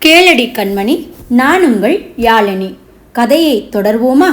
கேளடி கண்மணி, நான் உங்கள் யாழினி. கதையை தொடர்வோமா?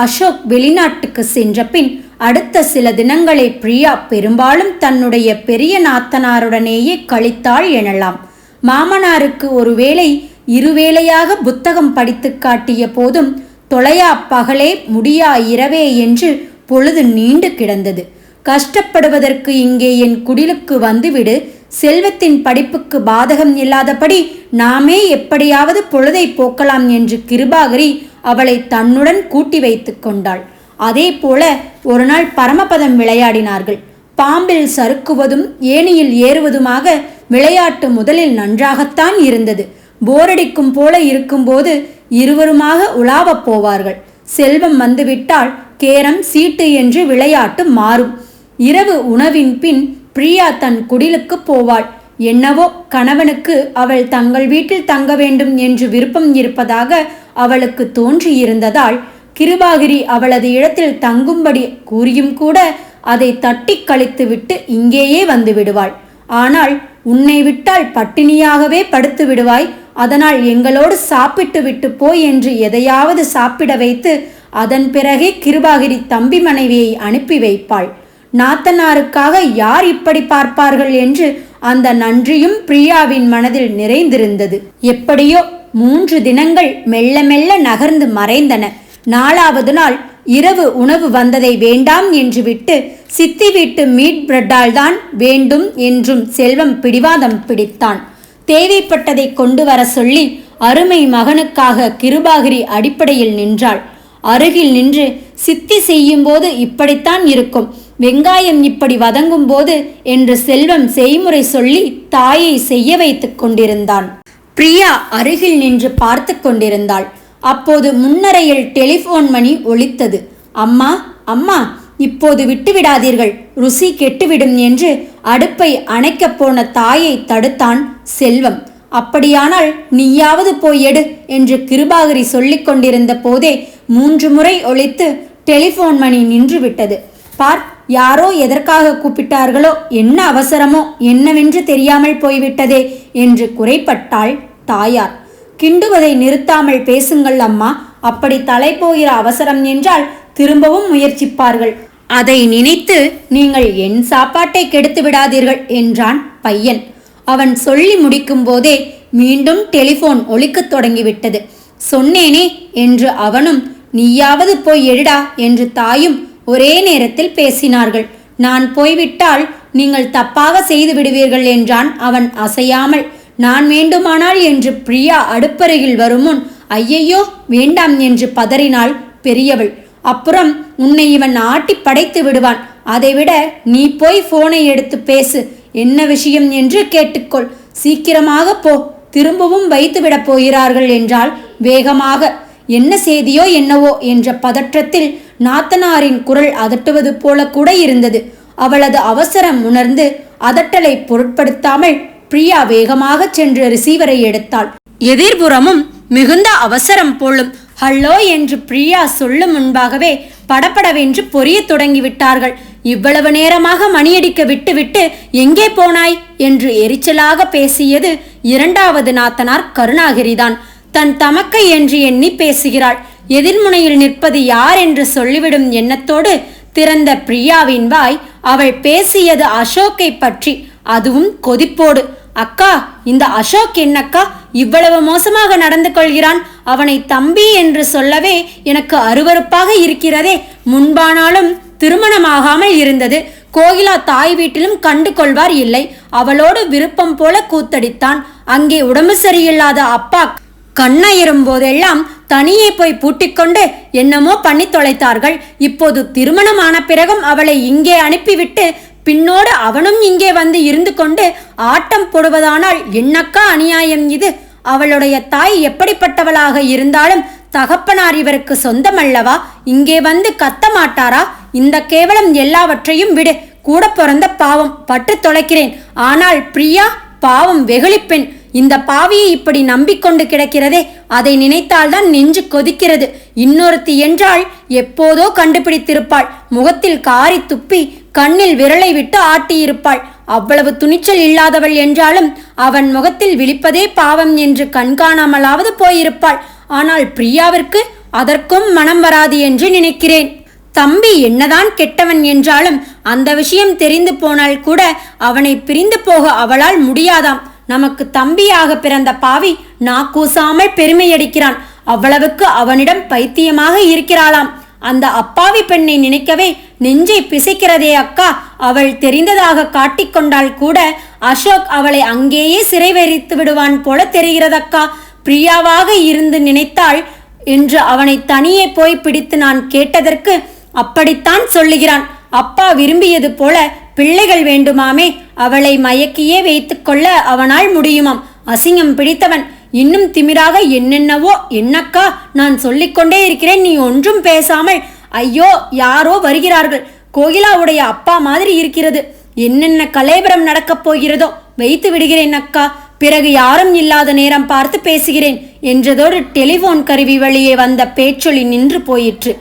அசோக் வெளிநாட்டுக்கு சென்ற பின் அடுத்த சில தினங்களை பிரியா பெரும்பாலும் தன்னுடைய பெரிய நாத்தனாருடனேயே கழித்தாள் எனலாம். மாமனாருக்கு ஒருவேளை இருவேளையாக புத்தகம் படித்து காட்டிய போதும் தொலையா பகலே முடியா இரவே என்று பொழுது நீண்டு கிடந்தது. கஷ்டப்படுவதற்கு இங்கே என் குடிலுக்கு வந்துவிடு, செல்வத்தின் படிப்புக்கு பாதகம் இல்லாதபடி நாமே எப்படியாவது பொழுதை போக்கலாம் என்று கிருபாகரி அவளை தன்னுடன் கூட்டி வைத்து கொண்டாள். அதே போல ஒரு நாள் பரமபதம் விளையாடினார்கள். பாம்பில் சறுக்குவதும் ஏணியில் ஏறுவதுமாக விளையாட்டு முதலில் நன்றாகத்தான் இருந்தது. போரடிக்கும் போல இருக்கும்போது இருவருமாக உலாவப் போவார்கள். செல்வம் வந்துவிட்டால் கேரம் சீட்டு என்று விளையாட்டு மாறும். இரவு உணவின் பின் பிரியா தன் குடிலுக்கு போவாள். என்னவோ கணவனுக்கு அவள் தங்கள் வீட்டில் தங்க வேண்டும் என்று விருப்பம் இருப்பதாக அவளுக்கு தோன்றியிருந்ததால் கிருபாகிரி அவளது இடத்தில் தங்கும்படி கூறியும் கூட அதை தட்டி கழித்து விட்டு இங்கேயே வந்து விடுவாள். ஆனால் உன்னை விட்டால் பட்டினியாகவே படுத்து விடுவாய், அதனால் எங்களோடு சாப்பிட்டு விட்டு போய் என்று எதையாவது சாப்பிட வைத்து அதன் பிறகே கிருபாகிரி தம்பி மனைவியை அனுப்பி வைப்பாள். நாத்தனாருக்காக யார் இப்படி பார்ப்பார்கள் என்று அந்த நன்றியும் பிரியாவின் மனதில் நிறைந்திருந்தது. எப்படியோ 3 தினங்கள் மெல்ல மெல்ல நகர்ந்து மறைந்தன. 4வது நாள் இரவு உணவு வந்ததை வேண்டாம் என்று விட்டு சித்தி வீட்டு மீட் பிரெட்டால் தான் வேண்டும் என்றும் செல்வம் பிடிவாதம் பிடித்தான். தேவைப்பட்டதை கொண்டு வர சொல்லி அருமை மகனுக்காக கிருபாகிரி அடிப்படையில் நின்றாள். அருகில் நின்று சித்தி செய்யும் போது இப்படித்தான் இருக்கும், வெங்காயம் இப்படி வதங்கும் போது என்று செல்வம் செய்முறை சொல்லி தாயை செய்ய வைத்து கொண்டிருந்தான். பிரியா அருகில் நின்று பார்த்து கொண்டிருந்தாள். அப்போது முன்னரையில் டெலிபோன் மணி ஒலித்தது. அம்மா அம்மா, இப்போது விட்டுவிடாதீர்கள், ருசி கெட்டுவிடும் என்று அடுப்பை அணைக்கப் போன தாயை தடுத்தான் செல்வம். அப்படியானால் நீயாவது போய் எடு என்று கிருபாகரி சொல்லிக் கொண்டிருந்த போதே 3 முறை ஒலித்து டெலிபோன் மணி நின்று விட்டது. பார், யாரோ எதற்காக கூப்பிட்டார்களோ, என்ன அவசரமோ என்னவென்று தெரியாமல் போய்விட்டதே என்று குறைப்பட்டாள் தாயார். கிண்டுவதை நிறுத்தாமல் பேசுங்கள் அம்மா, அப்படி தலை போகிற அவசரம் என்றால் திரும்பவும் முயற்சிப்பார்கள். அதை நினைத்து நீங்கள் என் சாப்பாட்டை கெடுத்து விடாதீர்கள் என்றான் பையன். அவன் சொல்லி முடிக்கும் போதே மீண்டும் டெலிபோன் ஒலிக்கத் தொடங்கிவிட்டது. சொன்னேனே என்று அவனும், நீயாவது போய் எடுடா என்று தாயும் ஒரே நேரத்தில் பேசினார்கள். நான் போய்விட்டால் நீங்கள் தப்பாக செய்து விடுவீர்கள் என்றான் அவன் அசையாமல். நான் வேண்டுமானால் என்று பிரியா அடுப்பருகில் வருமுன் ஐயையோ வேண்டாம் என்று பதறினாள் பெரியவள். அப்புறம் உன்னை இவன் ஆட்டி படைத்து விடுவான், அதைவிட நீ போய் போனை எடுத்து பேசு, என்ன விஷயம் என்று கேட்டுக்கொள், சீக்கிரமாக போ, திரும்பவும் வைத்து விடப் போகிறார்கள் என்றால் வேகமாக. என்ன செய்தியோ என்னவோ என்ற பதற்றத்தில் நாத்தனாரின் குரல் அதட்டுவது போல கூட இருந்தது. அவளது அவசரம் உணர்ந்து அதட்டலை பொருட்படுத்தாமல் பிரியா வேகமாக சென்று ரிசீவரை எடுத்தாள். எதிர்புறமும் மிகுந்த அவசரம் போலும். ஹல்லோ என்று பிரியா சொல்லும் முன்பாகவே படபடவென்று பொரிய தொடங்கிவிட்டார்கள். இவ்வளவு நேரமாக மணியடிக்க விட்டுவிட்டு எங்கே போனாய் என்று எரிச்சலாக பேசியது 2வது நாத்தனார் கருணாகிரிதான். தன் தமக்கை என்று எண்ணி பேசுகிறாள். எதிர்முனையில் நிற்பது யார் என்று சொல்லிவிடும் எண்ணத்தோடு திறந்த பிரியாவின் வாய் அவள் பேசியது அசோக்கை பற்றி, அதுவும் கொதிப்போடு. அக்கா, இந்த அசோக் என்னக்கா இவ்வளவு மோசமாக நடந்து கொள்கிறான்? அவனை தம்பி என்று சொல்லவே எனக்கு அருவருப்பாக இருக்கிறதே. முன்பானாலும் திருமணமாகாமல் இருந்தது. கோகிலா தாய் வீட்டிலும் கண்டு கொள்வார் இல்லை. அவளோடு விருப்பம் போல கூத்தடித்தான். அங்கே உடம்பு சரியில்லாத அப்பா கண்ணயரும் போதெல்லாம் தனியே போய் பூட்டிக்கொண்டு என்னமோ பண்ணி தொலைத்தார்கள். இப்போது திருமணமான பிறகும் அவளை இங்கே அனுப்பிவிட்டு பின்னோடு அவனும் இங்கே வந்து இருந்து கொண்டு ஆட்டம் போடுவதானால் என்னக்கா அநியாயம் இது? அவளுடைய தாய் எப்படிப்பட்டவளாக இருந்தாலும் தகப்பனார் இவருக்கு சொந்தமல்லவா? இங்கே வந்து கத்த மாட்டாரா? இந்த கேவலம் எல்லாவற்றையும் விடு, கூட பிறந்த பாவம், பட்டு தொலைக்கிறேன். ஆனால் பிரியா பாவம், வெகுளிப்பெண். இந்த பாவியை இப்படி நம்பிக்கொண்டு கிடக்கிறதே, அதை நினைத்தால்தான் நெஞ்சு கொதிக்கிறது. இன்னொருத்தி என்றால் எப்போதோ கண்டுபிடித்திருப்பாள். முகத்தில் காரி துப்பி கண்ணில் விரலை விட்டு ஆட்டியிருப்பாள். அவ்வளவு துணிச்சல் இல்லாதவள் என்றாலும் அவன் முகத்தில் விழிப்பதே பாவம் என்று கண்காணாமலாவது போயிருப்பாள். ஆனால் பிரியாவிற்கு அதற்கும் மனம் வராது என்று நினைக்கிறேன். தம்பி என்னதான் கெட்டவன் என்றாலும் அந்த விஷயம் தெரிந்து போனால் கூட அவனை பிரிந்து போக அவளால் முடியாதாம். நமக்கு தம்பியாக பிறந்த பாவி நாக்கூசாமல் பெருமையடிக்கிறான். அவ்வளவுக்கு அவனிடம் பைத்தியமாக இருக்கிறாளாம். அந்த அப்பாவி பெண்ணை நினைக்கவே நெஞ்சை பிசைக்கிறதே அக்கா. அவள் தெரிந்ததாக காட்டிக்கொண்டால் கூட அசோக் அவளை அங்கேயே சிறை வைத்து விடுவான் போல தெரிகிறதக்கா. பிரியாவாக இருந்து நினைத்தாள் என்று அவனை தனியே போய் பிடித்து நான் கேட்டதற்கு அப்படித்தான் சொல்லுகிறான். அப்பா விரும்பியது போல பிள்ளைகள் வேண்டுமாமே, அவளை மயக்கியே வைத்து கொள்ள அவனால் முடியுமாம். அசிங்கம் பிடித்தவன். இன்னும் திமிராக என்னென்னவோ. என்னக்கா, நான் சொல்லிக்கொண்டே இருக்கிறேன், நீ ஒன்றும் பேசாமல். ஐயோ, யாரோ வருகிறார்கள். கோகிலாவுடைய அப்பா மாதிரி இருக்கிறது. என்னென்ன கலேபரம் நடக்கப் போகிறதோ. வைத்து விடுகிறேன் அக்கா, பிறகு யாரும் இல்லாத நேரம் பார்த்து பேசுகிறேன் என்றதோடு டெலிபோன் கருவி வழியே வந்த பேச்சொலி நின்று போயிற்று.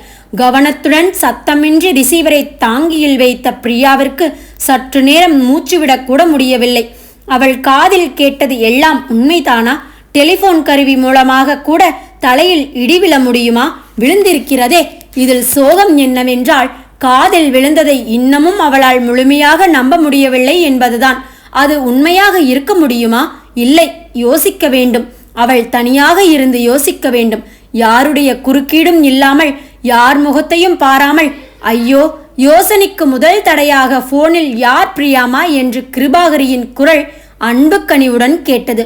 கவனத்துடன் சத்தமின்றி ரிசீவரை தாங்கியில் வைத்த பிரியாவிற்கு சற்று நேரம் மூச்சுவிடக்கூட முடியவில்லை. அவள் காதில் கேட்டது எல்லாம் உண்மைதானா? டெலிபோன் கருவி மூலமாக கூட தலையில் இடி விழ முடியுமா? விழுந்திருக்கிறதே. இதில் சோகம் என்னவென்றால் காதில் விழுந்ததை இன்னமும் அவளால் முழுமையாக நம்ப முடியவில்லை என்பதுதான். அது உண்மையாக இருக்க முடியுமா? இல்லை, யோசிக்க வேண்டும். அவள் தனியாக இருந்து யோசிக்க வேண்டும். யாருடைய குறுக்கீடும் இல்லாமல், யார் முகத்தையும் பாராமல். ஐயோ, யோசனைக்கு முதல் தடையாக போனில் யார் பிரியாமா என்று கிருபாகரியின் குரல் அன்பு கனிவுடன் கேட்டது.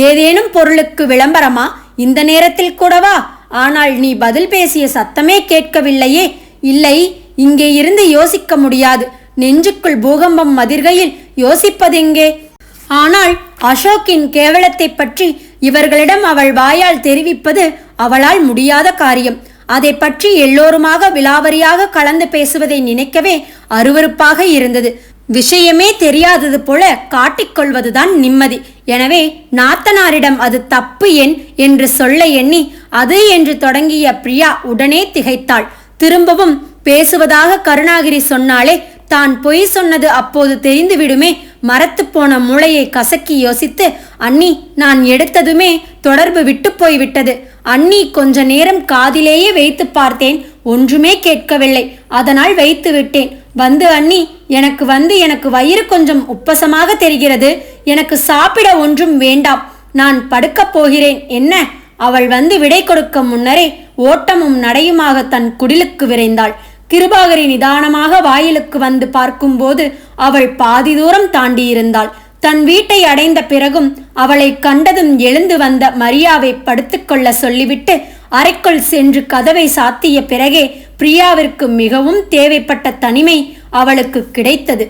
ஏதேனும் பொருளுக்கு விளம்பரமா? இந்த நேரத்தில் கூடவா? ஆனால் நீ பதில் பேசிய சத்தமே கேட்கவில்லையே. இல்லை, இங்கே இருந்து யோசிக்க முடியாது. நெஞ்சுக்குள் பூகம்பம் மதிர்கையில் யோசிப்பதெங்கே? ஆனால் அசோக்கின் கேவலத்தை பற்றி இவர்களிடம் அவள் வாயால் தெரிவிப்பது அவளால் முடியாத காரியம். அதை பற்றி எல்லோருமாக விலாவரியாக கலந்து பேசுவதை நினைக்கவே அருவருப்பாக இருந்தது. விஷயமே தெரியாதது போல காட்டிக்கொள்வதுதான் நிம்மதி. எனவே நாத்தனாரிடம் அது தப்பு என்று சொல்ல எண்ணி அது என்று தொடங்கிய பிரியா உடனே திகைத்தாள். திரும்பவும் பேசுவதாக கருணாகிரி சொன்னாலே தான் பொய் சொன்னது அப்போது தெரிந்துவிடுமே. மரத்து போன மூளையை கசக்கி யோசித்து, அண்ணி, நான் எடுத்ததுமே தொடர்பு விட்டு போய்விட்டது. அண்ணி, கொஞ்ச நேரம் காதிலேயே வைத்து பார்த்தேன், ஒன்றுமே கேட்கவில்லை. அதனால் வைத்து விட்டேன். அண்ணி, எனக்கு வயிறு கொஞ்சம் உப்பசமாக தெரிகிறது. எனக்கு சாப்பிட ஒன்றும் வேண்டாம். நான் படுக்கப் போகிறேன். என்ன? அவள் விடை கொடுக்க முன்னரே ஓட்டமும் நடையுமாக தன் குடிலுக்கு விரைந்தாள். கிருபாகரி நிதானமாக வாயிலுக்கு வந்து பார்க்கும்போது அவள் பாதி தூரம் தாண்டியிருந்தாள். தன் வீட்டை அடைந்த பிறகும் அவளை கண்டதும் எழுந்து வந்த மரியாவை படுத்துக்கொள்ள சொல்லிவிட்டு அறைக்குள் சென்று கதவை சாத்திய பிறகே பிரியாவிற்கு மிகவும் தேவைப்பட்ட தனிமை அவளுக்கு கிடைத்தது.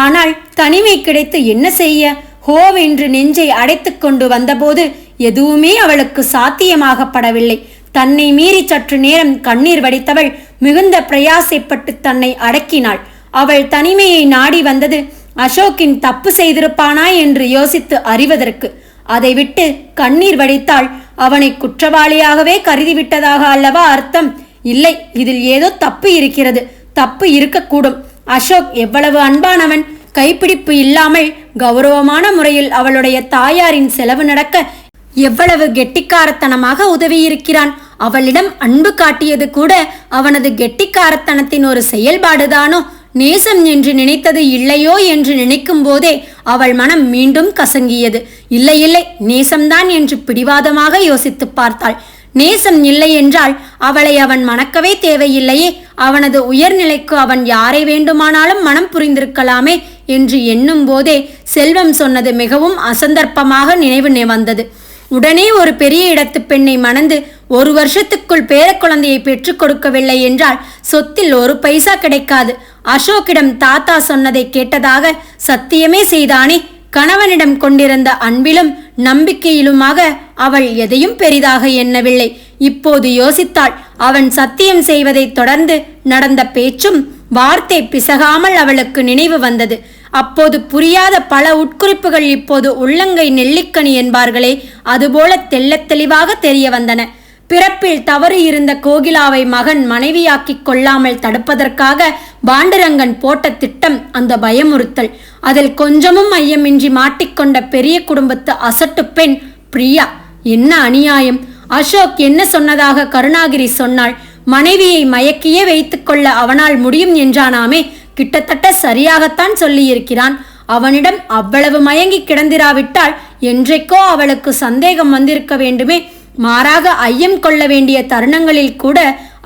ஆனால் தனிமை கிடைத்து என்ன செய்ய? ஹோவென்று நெஞ்சை அடைத்து கொண்டு வந்தபோது எதுவுமே அவளுக்கு சாத்தியமாகப்படவில்லை. தன்னை மீறி சற்று நேரம் கண்ணீர் வடித்தவள் மிகுந்த பிரயாசைப்பட்டு தன்னை அடக்கினாள். அவள் தனிமையை நாடி வந்தது அசோக்கின் தப்பு செய்திருப்பானா என்று யோசித்து அறிவதற்கு. அதை விட்டு கண்ணீர் வடித்தாள். அவனை குற்றவாளியாகவே கருதிவிட்டதாக அல்லவா அர்த்தம்? இல்லை, இதில் ஏதோ தப்பு இருக்கிறது. தப்பு இருக்கக்கூடும். அசோக் எவ்வளவு அன்பானவன்! கைப்பிடிப்பு இல்லாமல் கௌரவமான முறையில் அவளுடைய தாயாரின் செலவு நடக்க எவ்வளவு கெட்டிக்காரத்தனமாக உதவியிருக்கிறான். அவளிடம் அன்பு காட்டியது கூட அவனது கெட்டிக்காரத்தனத்தின் ஒரு செயல்பாடுதானோ? நேசம் என்று நினைத்தது இல்லையோ என்று நினைக்கும் போதே அவள் மனம் மீண்டும் கசங்கியது. இல்லை இல்லை, நேசம்தான் என்று பிடிவாதமாக யோசித்து பார்த்தாள். நேசம் இல்லை என்றால் அவளை அவன் மணக்கவே தேவையில்லையே. அவனது உயர்நிலைக்கு அவன் யாரை வேண்டுமானாலும் மனம் புரிந்திருக்கலாமே என்று எண்ணும் போதே செல்வம் சொன்னது மிகவும் அசந்தர்ப்பமாக நினைவு வந்தது. உடனே ஒரு பெரிய இடத்து பெண்ணை மணந்து 1 வருஷத்துக்குள் பேரக்குழந்தையை பெற்றுக் கொடுக்கவில்லை என்றால் சொத்தில் ஒரு பைசா கிடைக்காது. அசோக்கிடம் தாத்தா சொன்னதை கேட்டதாக சத்தியமே செய்தானே. கணவனிடம் கொண்டிருந்த அன்பிலும் நம்பிக்கையிலுமாக அவள் எதையும் பெரிதாக எண்ணவில்லை. இப்போது யோசித்தாள். அவன் சத்தியம் செய்வதை தொடர்ந்து நடந்த பேச்சும் வார்த்தை பிசகாமல் அவளுக்கு நினைவு வந்தது. அப்போது புரியாத பல உட்குறிப்புகள் இப்போது உள்ளங்கை நெல்லிக்கனி என்பார்களே, அதுபோல தெள்ளத் தெளிவாக தெரிய வந்தன. பிறப்பில் தவறு இருந்த கோகிலாவை மகன் மனைவியாக்கிக் கொள்ளாமல் தடுப்பதற்காக பாண்டுரங்கன் போட்ட திட்டம் அந்த பயமுறுத்தல். அதில் கொஞ்சமும் ஐயமின்றி மாட்டிக்கொண்ட பெரிய குடும்பத்து அசட்டு பெண் பிரியா. என்ன அநியாயம்! அசோக் என்ன சொன்னதாக கருணாகிரி சொன்னாள்? மனைவியை மயக்கியே வைத்துக்கொள்ள அவனால் முடியும் என்றானாமே. கிட்டத்தட்ட சரியாகத்தான் சொல்லியிருக்கிறான். அவனிடம் அவ்வளவு மயங்கி கிடந்திராவிட்டால் என்றைக்கோ அவளுக்கு சந்தேகம் வந்திருக்க வேண்டுமே. மாறாக ஐயம் கொள்ள வேண்டிய தருணங்களில் கூட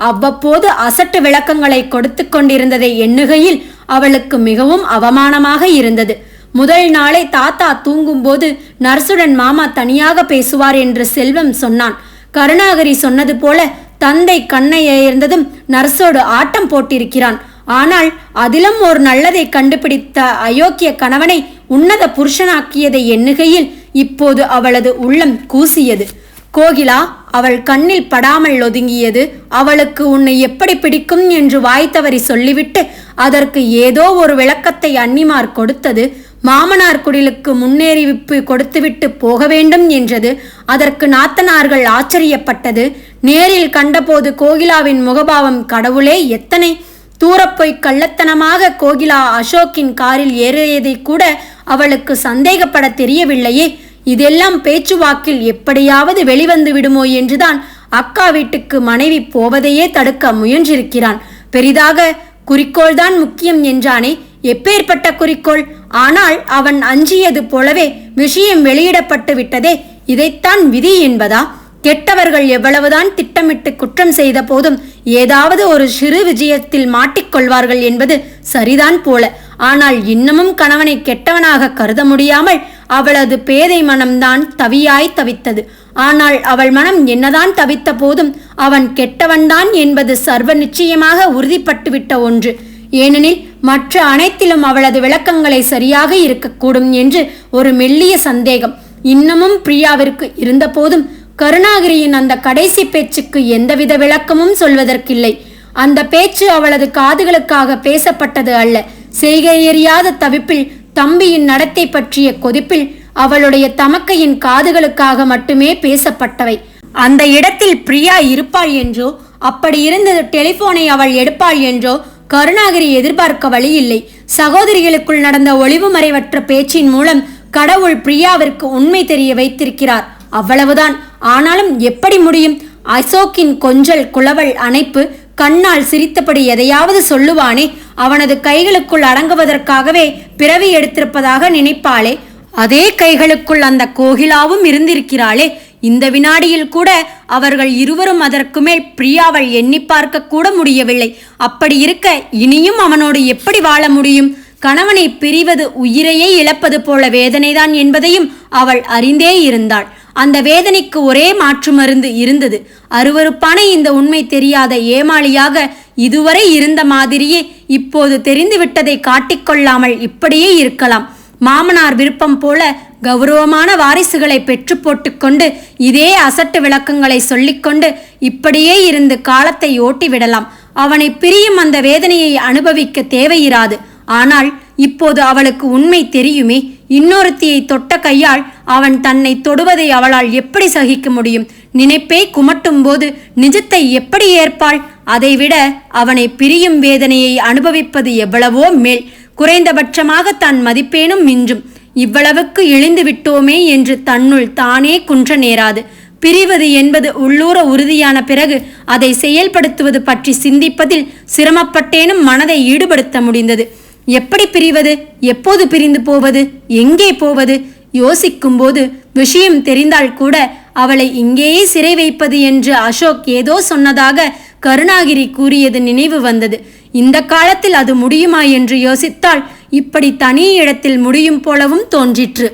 அவ்வப்போது அசட்டு விளக்கங்களை கொடுத்து கொண்டிருந்ததை எண்ணுகையில் அவளுக்கு மிகவும் அவமானமாக இருந்தது. முதல் நாளே தாத்தா தூங்கும்போது நர்சுடன் மாமா தனியாக பேசுவார் என்று செல்வம் சொன்னான். கருணாகரி சொன்னது போல தந்தை கண்ணை எயர்ந்ததும் நர்சோடு ஆட்டம் போட்டிருக்கிறான். ஆனால் அதிலும் ஒரு நல்லதை கண்டுபிடித்த அயோக்கிய கணவனை உன்னத புருஷனாக்கியதை எண்ணுகையில் இப்போது அவளது உள்ளம் கூசியது. கோகிலா அவள் கண்ணில் படாமல் ஒதுங்கியது. அவளுக்கு உன்னை எப்படி பிடிக்கும் என்று வாய் தவறி சொல்லிவிட்டு அதற்கு ஏதோ ஒரு விளக்கத்தை அன்னிமார் கொடுத்தது. மாமனார் குடிலுக்கு முன்னேறிவிப்பு கொடுத்துவிட்டு போக வேண்டும் என்றது. அதற்கு நாத்தனார்கள் ஆச்சரியப்பட்டது. நேரில் கண்டபோது கோகிலாவின் முகபாவம் கடவுளே, எத்தனை தூரப்போய் கள்ளத்தனமாக கோகிலா அசோக்கின் காரில் ஏறியதை கூட அவளுக்கு சந்தேகப்பட தெரியவில்லையே. இதெல்லாம் பேச்சுவாக்கில் எப்படியாவது வெளிவந்து விடுமோ என்றுதான் அக்கா வீட்டுக்கு மனைவி போவதையே தடுக்க முயன்றிருக்கிறான். பெரிதாக குறிக்கோள்தான் முக்கியம் என்றானே, எப்பேற்பட்ட குறிக்கோள்? ஆனால் அவன் அஞ்சியது போலவே விஷயம் வெளியிடப்பட்டு விட்டதே. இதைத்தான் விதி என்பதா? கெட்டவர்கள் எவ்வளவுதான் திட்டமிட்டு குற்றம் செய்த போதும் ஏதாவது ஒரு சிறு விஜயத்தில் மாட்டிக்கொள்வார்கள் என்பது சரிதான் போல. ஆனால் இன்னமும் கணவனை கெட்டவனாக கருத முடியாமல் அவளது பேதை மனம்தான் தவியாய் தவித்தது. ஆனால் அவள் மனம் என்னதான் தவித்த போதும் அவன் கெட்டவன்தான் என்பது சர்வ நிச்சயமாக உறுதிப்பட்டுவிட்ட ஒன்று. ஏனெனில் மற்ற அனைத்திலும் அவளது விளக்கங்களை சரியாக இருக்கக்கூடும் என்று ஒரு மெல்லிய சந்தேகம் இன்னமும் பிரியாவிற்கு இருந்த போதும் கருணாகிரியின் அந்த கடைசி பேச்சுக்கு எந்தவித விளக்கமும் சொல்வதற்கில்லை. அந்த பேச்சு அவளது காதுகளுக்காக பேசப்பட்டது அல்ல. செய்கையறியாத தவிப்பில், தம்பியின் நடத்தை பற்றிய கொதிப்பில், அவளுடைய தமக்கையின் காதுகளுக்காக மட்டுமே பேசப்பட்டவை. அந்த இடத்தில் பிரியா இருப்பாள் என்றோ, அப்படி இருந்தது டெலிபோனை அவள் எடுப்பாள் என்றோ கருணாகிரி எதிர்பார்க்க வழியில்லை. சகோதரிகளுக்குள் நடந்த ஒளிவு மறைவற்ற பேச்சின் மூலம் கடவுள் பிரியாவிற்கு உண்மை தெரிய வைத்திருக்கிறார். அவ்வளவுதான். ஆனாலும் எப்படி முடியும்? அசோக்கின் கொஞ்சல் குளவல் அணைப்பு, கண்ணால் சிரித்தபடி எதையாவது சொல்லுவானே. அவனது கைகளுக்குள் அடங்குவதற்காகவே பிறவி எடுத்திருப்பதாக நினைப்பாளே. அதே கைகளுக்குள் அந்த கோகிலாவும் இருந்திருக்கிறாளே. இந்த வினாடியில் கூட அவர்கள் இருவரும் அதற்கு மேல் பிரியாவள் எண்ணி பார்க்க கூட முடியவில்லை. அப்படி இருக்க இனியும் அவனோடு எப்படி வாழ முடியும்? கணவனை பிரிவது உயிரையே இழப்பது போல வேதனைதான் என்பதையும் அவள் அறிந்தே இருந்தாள். அந்த வேதனைக்கு ஒரே மாற்று மருந்து இருந்தது. அருவருப்பான இந்த உண்மை தெரியாத ஏமாளியாக இதுவரை இருந்த மாதிரியே இப்போது தெரிந்துவிட்டதை காட்டிக்கொள்ளாமல் இப்படியே இருக்கலாம். மாமனார் விருப்பம் போல கௌரவமான வாரிசுகளை பெற்று போட்டுக்கொண்டு இதே அசட்டு விளக்கங்களை சொல்லிக்கொண்டு இப்படியே இருந்து காலத்தை ஓட்டிவிடலாம். அவனை பிரியும் அந்த வேதனையை அனுபவிக்க தேவையிராது. ஆனால் இப்போது அவளுக்கு உண்மை தெரியுமே. இன்னொருத்தியை தொட்ட கையால் அவன் தன்னை தொடுவதை அவளால் எப்படி சகிக்க முடியும்? நினைப்பே குமட்டும் போது நிஜத்தை எப்படி ஏற்பாள்? அதைவிட அவனை பிரியும் வேதனையை அனுபவிப்பது எவ்வளவோ மேல். குறைந்தபட்சமாக தன் மதிப்பேனும் மிஞ்சும். இவ்வளவுக்கு இழிந்து விட்டோமே என்று தன்னுள் தானே குன்ற நேராது. பிரிவது என்பது உள்ளூர உறுதியான பிறகு அதை செயல்படுத்துவது பற்றி சிந்திப்பதில் சிரமப்பட்டேனும் மனதை ஈடுபடுத்த முடிந்தது. எப்படி பிரிவது? எப்போது பிரிந்து போவது? எங்கே போவது? யோசிக்கும் போது விஷயம் தெரிந்தால் கூட அவளை இங்கேயே சிறை வைப்பது என்று அசோக் ஏதோ சொன்னதாக கருணாகிரி கூறியது நினைவு வந்தது. இந்த காலத்தில் அது முடியுமா என்று யோசித்தால் இப்படி தனி இடத்தில் முடியும் போலவும் தோன்றிற்று.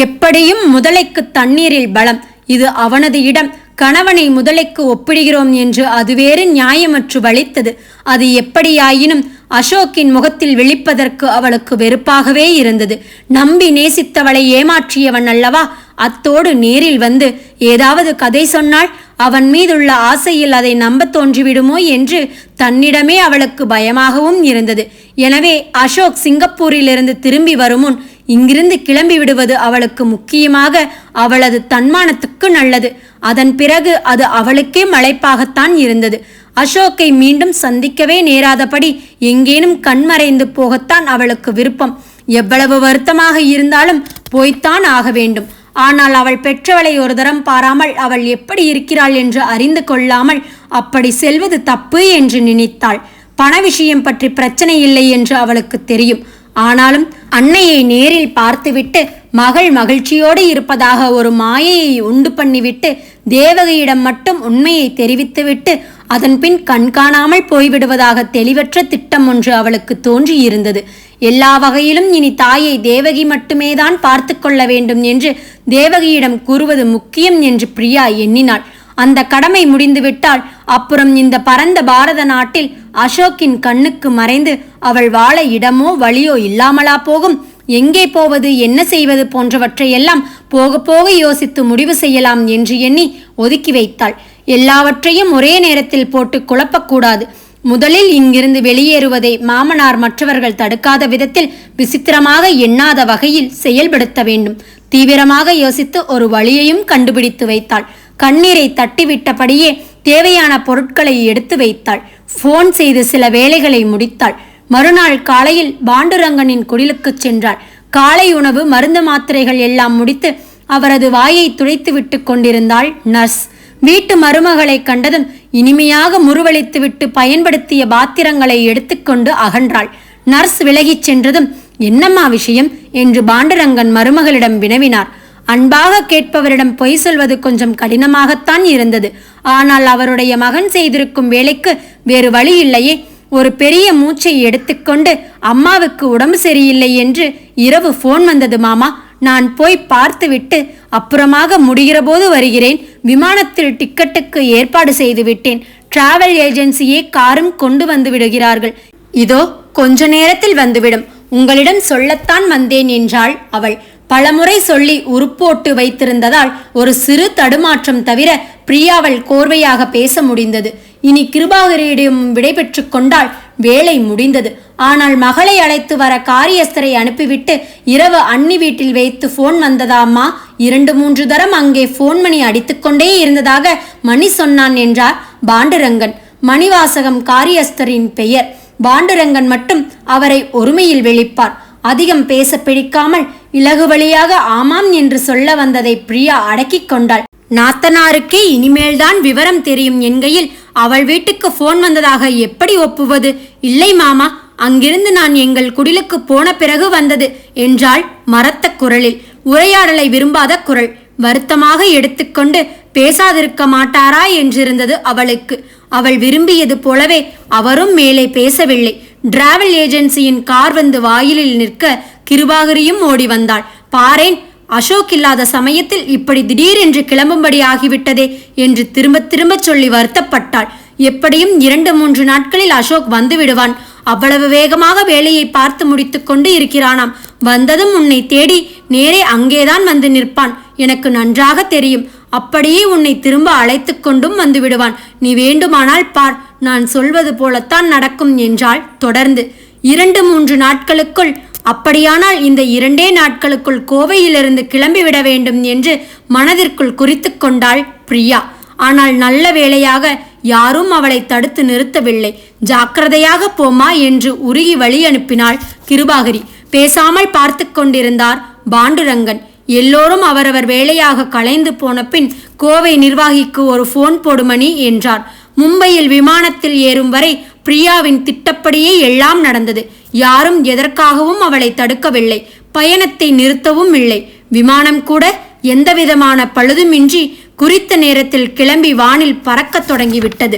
எப்படியும் முதலைக்கு தண்ணீரில் பலம். இது அவனது இடம். கணவனை முதலைக்கு ஒப்பிடுகிறோம் என்று அது வேறு நியாயமற்று வலித்தது. அது எப்படியாயினும் அசோக்கின் முகத்தில் விழிப்பதற்கு அவளுக்கு வெறுப்பாகவே இருந்தது. நம்பி நேசித்தவளை ஏமாற்றியவன் அல்லவா? அத்தோடு நேரில் வந்து ஏதாவது கதை சொன்னால் அவன் மீதுள்ள ஆசையில் அதை நம்ப தோன்றிவிடுமோ என்று தன்னிடமே அவளுக்கு பயமாகவும் இருந்தது. எனவே அசோக் சிங்கப்பூரிலிருந்து திரும்பி வருமுன் இங்கிருந்து கிளம்பி விடுவது அவளுக்கு முக்கியமாக அவளது தன்மானத்துக்கு நல்லது. அதன் பிறகு அது அவளுக்கே மலைப்பாகத்தான் இருந்தது. அசோக்கை மீண்டும் சந்திக்கவே நேராதபடி எங்கேனும் கண்மறைந்து போகத்தான் அவளுக்கு விருப்பம். எவ்வளவு வருத்தமாக இருந்தாலும் போய்த்தான் ஆக வேண்டும். ஆனால் அவள் பெற்றவளை ஒரு தரம் பாராமல் அவள் எப்படி இருக்கிறாள் என்று அறிந்து கொள்ளாமல் அப்படி செல்வது தப்பு என்று நினைத்தாள். பண விஷயம் பற்றி பிரச்சனை இல்லை என்று அவளுக்கு தெரியும். ஆனாலும் அன்னையை நேரில் பார்த்துவிட்டு மகள் மகிழ்ச்சியோடு இருப்பதாக ஒரு மாயையை உண்டு பண்ணிவிட்டு தேவகியிடம் மட்டும் உண்மையை தெரிவித்துவிட்டு அதன்பின் கண்காணாமல் போய்விடுவதாக தெளிவற்ற திட்டம் ஒன்று அவளுக்கு தோன்றியிருந்தது. எல்லா வகையிலும் இனி தாயை தேவகி மட்டுமேதான் பார்த்து கொள்ள வேண்டும் என்று தேவகியிடம் கூறுவது முக்கியம் என்று பிரியா எண்ணினாள். அந்த கடமை முடிந்துவிட்டால் அப்புறம் இந்த பரந்த பாரத நாட்டில் அசோக்கின் கண்ணுக்கு மறைந்து அவள் வாழ இடமோ வழியோ இல்லாமலா போகும்? எங்கே போவது, என்ன செய்வது போன்றவற்றையெல்லாம் போக போக யோசித்து முடிவு செய்யலாம் என்று எண்ணி ஒதுக்கி வைத்தாள். எல்லாவற்றையும் ஒரே நேரத்தில் போட்டு குழப்பக்கூடாது. முதலில் இங்கிருந்து வெளியேறுவதை மாமனார் மற்றவர்கள் தடுக்காத விதத்தில் விசித்திரமாக எண்ணாத வகையில் செயல்படுத்த வேண்டும். தீவிரமாக யோசித்து ஒரு வழியையும் கண்டுபிடித்து வைத்தாள். கண்ணீரை தட்டிவிட்டபடியே தேவையான பொருட்களை எடுத்து வைத்தாள். போன் செய்து சில வேலைகளை முடித்தாள். மறுநாள் காலையில் பாண்டுரங்கனின் குடிலுக்கு சென்றாள். காலை உணவு, மருந்து மாத்திரைகள் எல்லாம் முடித்து அவரது வாயை துடைத்து விட்டு கொண்டிருந்தாள் நர்ஸ். வீட்டு மருமகளை கண்டதும் இனிமையாக முறுவளித்துவிட்டு பயன்படுத்திய பாத்திரங்களை எடுத்துக்கொண்டு அகன்றாள். நர்ஸ் விலகிச் சென்றதும் என்னம்மா விஷயம் என்று பாண்டுரங்கன் மருமகளிடம் வினவினார். அன்பாக கேட்பவரிடம் பொய் சொல்வது கொஞ்சம் கடினமாகத்தான் இருந்தது. ஆனால் அவருடைய மகன் செய்திருக்கும் வேலைக்கு வேறு வழி இல்லையே. ஒரு பெரிய மூச்சை எடுத்துக்கொண்டு அம்மாவுக்கு உடம்பு சரியில்லை என்று இரவு போன் வந்தது மாமா. நான் போய் பார்த்துவிட்டு அப்புறமாக முடிகிற போது வருகிறேன். விமானத்தில் டிக்கெட்டுக்கு ஏற்பாடு செய்து விட்டேன். டிராவல் ஏஜென்சியே காரும் கொண்டு வந்து விடுகிறார்கள். இதோ கொஞ்ச நேரத்தில் வந்துவிடும். உங்களிடம் சொல்லத்தான் வந்தேன் என்றாள் அவள். பலமுறை சொல்லி உருப்போட்டு வைத்திருந்ததால் ஒரு சிறு தடுமாற்றம் தவிர பிரியாவள் கோர்வையாக பேச முடிந்தது. இனி கிருபாகரியிடம் விடைபெற்று கொண்டால் வேலை முடிந்தது. ஆனால் மகளை அழைத்து வர காரியஸ்தரை அனுப்பிவிட்டு இரவு அண்ணி வீட்டில் வைத்து போன் வந்ததாம்மா. 2-3 தரம் அங்கே போன் மணி அடித்துக்கொண்டே இருந்ததாக மணி சொன்னான் என்றார் பாண்டுரங்கன். மணிவாசகம் காரியஸ்தரின் பெயர். பாண்டுரங்கன் மட்டும் அவரை ஒருமையில் வெளிப்பார். அதிகம் பேச பிடிக்காமல் இலகு வழியாக ஆமாம் என்று சொல்ல வந்ததை பிரியா அடக்கிக் கொண்டாள். நாத்தனாருக்கே இனிமேல்தான் விவரம் தெரியும் என்கையில் அவள் வீட்டுக்கு போன் வந்ததாக எப்படி ஒப்புவது? இல்லை மாமா, அங்கிருந்து நான் எங்கள் குடிலுக்கு போன பிறகு வந்தது என்றாள் மரத்த குரலில். உரையாடலை விரும்பாத குரல். வருத்தமாக எடுத்துக்கொண்டு பேசாதிருக்க மாட்டாரா என்றிருந்தது அவளுக்கு. அவள் விரும்பியது போலவே அவரும் மேலே பேசவில்லை. டிராவல் ஏஜென்சியின் கார் வந்து வாயிலில் நிற்க கிருபாகரியும் ஓடி வந்தாள். பாரேன், அசோக் இல்லாத சமயத்தில் இப்படி திடீரென்று கிளம்பும்படி ஆகிவிட்டதே என்று திரும்ப திரும்ப சொல்லி வருத்தப்பட்டாள். எப்படியும் 2-3 நாட்களில் அசோக் வந்து விடுவான். அவ்வளவு வேகமாக வேலையை பார்த்து முடித்து கொண்டு இருக்கிறானாம். வந்ததும் உன்னை தேடி நேரே அங்கேதான் வந்து நிற்பான். எனக்கு நன்றாக தெரியும். அப்படியே உன்னை திரும்ப அழைத்து கொண்டும் வந்து விடுவான். நீ வேண்டுமானால் பார், நான் சொல்வது போலத்தான் நடக்கும் என்றாள் தொடர்ந்து. 2-3 நாட்களுக்குள், அப்படியானால் இந்த 2 நாட்களுக்குள் கோவையிலிருந்து கிளம்பிவிட வேண்டும் என்று மனதிற்குள் குறித்து கொண்டாள் பிரியா. ஆனால் நல்ல வேளையாக யாரும் அவளை தடுத்து நிறுத்தவில்லை. ஜாக்கிரதையாக போமா என்று உருகி வழி அனுப்பினாள் கிருபாகரி. பேசாமல் பார்த்து கொண்டிருந்தார் பாண்டுரங்கன். எல்லோரும் அவரவர் வேலையாக கலைந்து போன பின் கோவை நிர்வாகிக்கு ஒரு போன் போடுமணி என்றார். மும்பையில் விமானத்தில் ஏறும் வரை பிரியாவின் திட்டப்படியே எல்லாம் நடந்தது. யாரும் எதற்காகவும் அவளை தடுக்கவில்லை. பயணத்தை நிறுத்தவும் இல்லை. விமானம் கூட எந்தவிதமான பழுதுமின்றி குறித்த நேரத்தில் கிளம்பி வானில் பறக்கத் தொடங்கிவிட்டது.